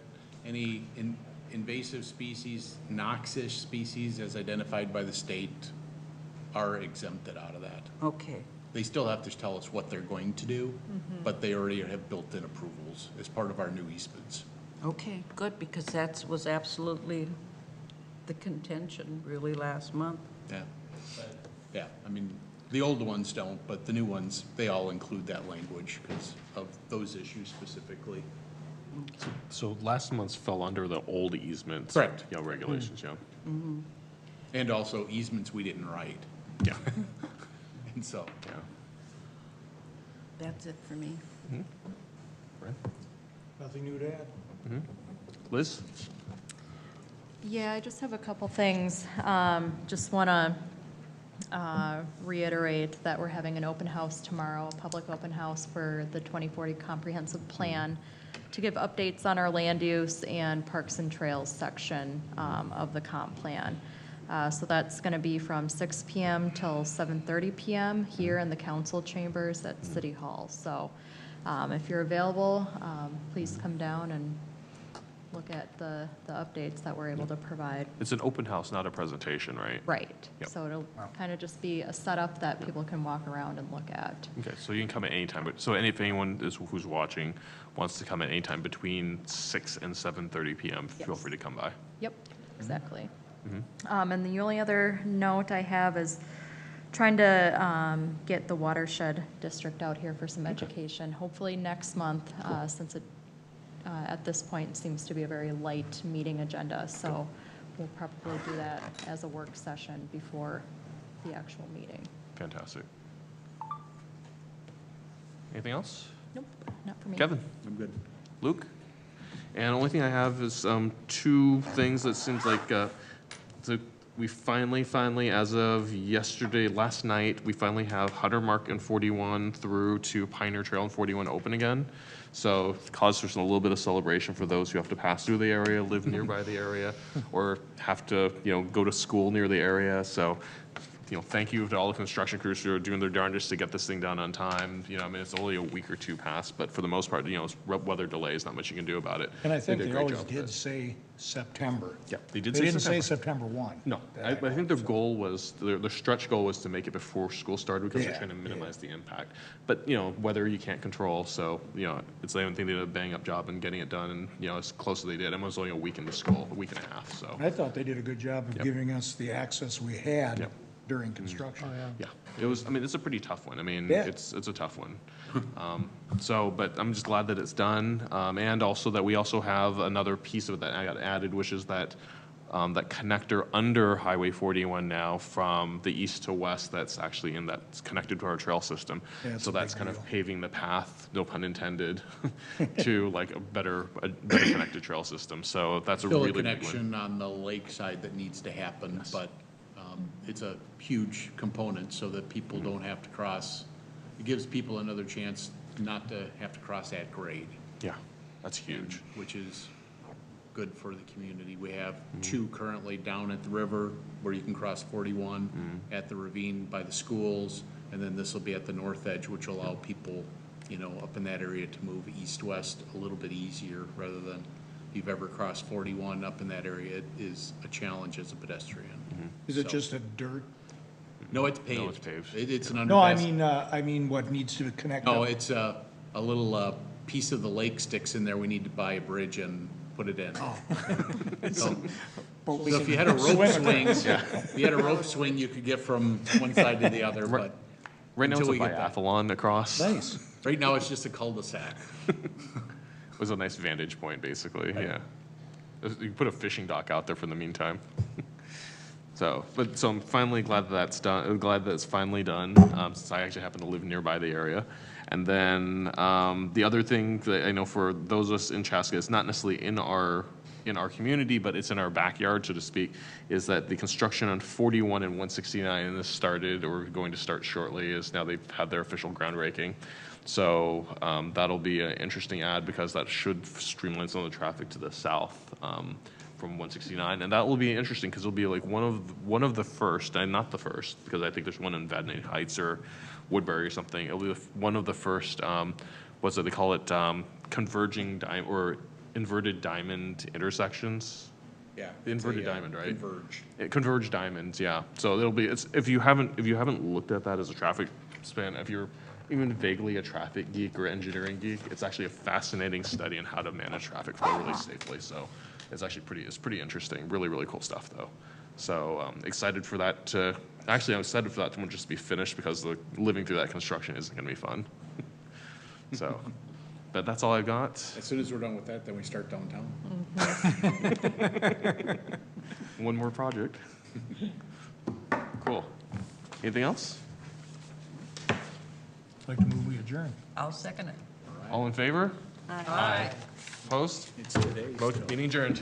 any invasive species, noxious species as identified by the state are exempted out of that. Okay. They still have to tell us what they're going to do, but they already have built-in approvals as part of our new easements. Okay, good, because that was absolutely the contention really last month. Yeah. Yeah, I mean, the old ones don't, but the new ones, they all include that language because of those issues specifically. So last month's fell under the old easements. Correct. Regulations, And also easements we didn't write. Yeah. And so. Yeah. That's it for me. Nothing new to add. Liz? Yeah, I just have a couple things. Just want to reiterate that we're having an open house tomorrow, a public open house for the 2040 Comprehensive Plan, to give updates on our land use and parks and trails section of the comp plan. So that's going to be from 6 p.m. till 7:30 p.m. here in the council chambers at City Hall. So if you're available, please come down and look at the updates that we're able to provide. It's an open house, not a presentation, right? Right. Yep. So it'll kind of just be a setup that people can walk around and look at. Okay, so you can come at any time, but, so if anyone who's watching wants to come at any time between 6 and 7:30 p.m., feel Yes. free to come by. Yep, exactly. And the only other note I have is trying to get the watershed district out here for some education, hopefully next month, since it, at this point, seems to be a very light meeting agenda. So we'll probably do that as a work session before the actual meeting. Fantastic. Anything else? Nope, not for me. Kevin? I'm good. Luke? And the only thing I have is two things that seems like we finally, as of yesterday, last night, we finally have Hutter Mark and 41 through to Pioneer Trail and 41 open again. So cause for a little bit of celebration for those who have to pass through the area, live nearby the area, or have to, go to school near the area. So, thank you to all the construction crews who are doing their darndest to get this thing done on time. It's only a week or two past, but for the most part, it's weather delays, not much you can do about it. And I think did a they great always job with did it. say September. Yeah, they did They say didn't say September. September 1. No, I think their goal was, their stretch goal was to make it before school started because they're Yeah, trying to minimize the impact. But, weather you can't control, so, it's the only thing they did a bang-up job in getting it done and, as close as they did. And it was only a week into school, a week and a half, so. I thought they did a good job of Yep. giving us the access we had Yep. during construction. Yeah, it was, it's a pretty tough one. Yeah. It's a tough one. But I'm just glad that it's done. And also that we also have another piece of it that I got added, which is that connector under Highway 41 now from the east to west that's actually that's connected to our trail system. Yeah, it's So a that's big kind deal. of paving the path, no pun intended, to like a better connected trail system. So that's a Still really a big one. connection on the lake side that needs to happen, but it's a huge component so that people don't have to cross. It gives people another chance not to have to cross at grade, Yeah, that's huge. which is good for the community. We have two currently down at the river where you can cross 41 at the ravine by the schools, and then this will be at the north edge, which will allow people, up in that area to move east-west a little bit easier rather than if you've ever crossed 41 up in that area, it is a challenge as a pedestrian. Is it So- just a dirt? No, it's paved. No, it's paved. It's an underpass. No, I mean what needs to connect No, up? it's a little piece of the lake sticks in there. We need to buy a bridge and put it in. So if you had a rope swing, if you had a rope swing, you could get from one side to the other, but Right now it's a until we get that. biathlon across. Nice. Right now, it's just a cul-de-sac. It was a nice vantage point, basically, yeah. You can put a fishing dock out there for the meantime. So I'm finally glad that that's done, glad that it's finally done, since I actually happen to live nearby the area. And then, the other thing that I know for those of us in Chaska, it's not necessarily in our community, but it's in our backyard, so to speak, is that the construction on 41 and 169 has started, or going to start shortly, is now they've had their official groundbreaking. So that'll be an interesting add because that should streamline some of the traffic to the south from 169, and that will be interesting because it'll be like one of the first, and not the first, because I think there's one in Vadnais Heights or Woodbury or something. It'll be one of the first. What's it? They call it converging or inverted diamond intersections. Yeah. Inverted diamond, right? Converge. Converged diamonds, yeah. So it'll be, if you haven't looked at that as a traffic span, if you're even vaguely a traffic geek or engineering geek, it's actually a fascinating study on how to manage traffic flow really safely. So it's actually pretty interesting. Really, really cool stuff though. So excited for that to, actually I'm excited for that to just be finished because living through that construction isn't gonna be fun. So, but that's all I've got. As soon as we're done with that, then we start downtown. One more project. Cool. Anything else? I'd like to move we adjourn. I'll second it. All in favor? Aye. Opposed? It's today. Meeting adjourned.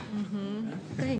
Great.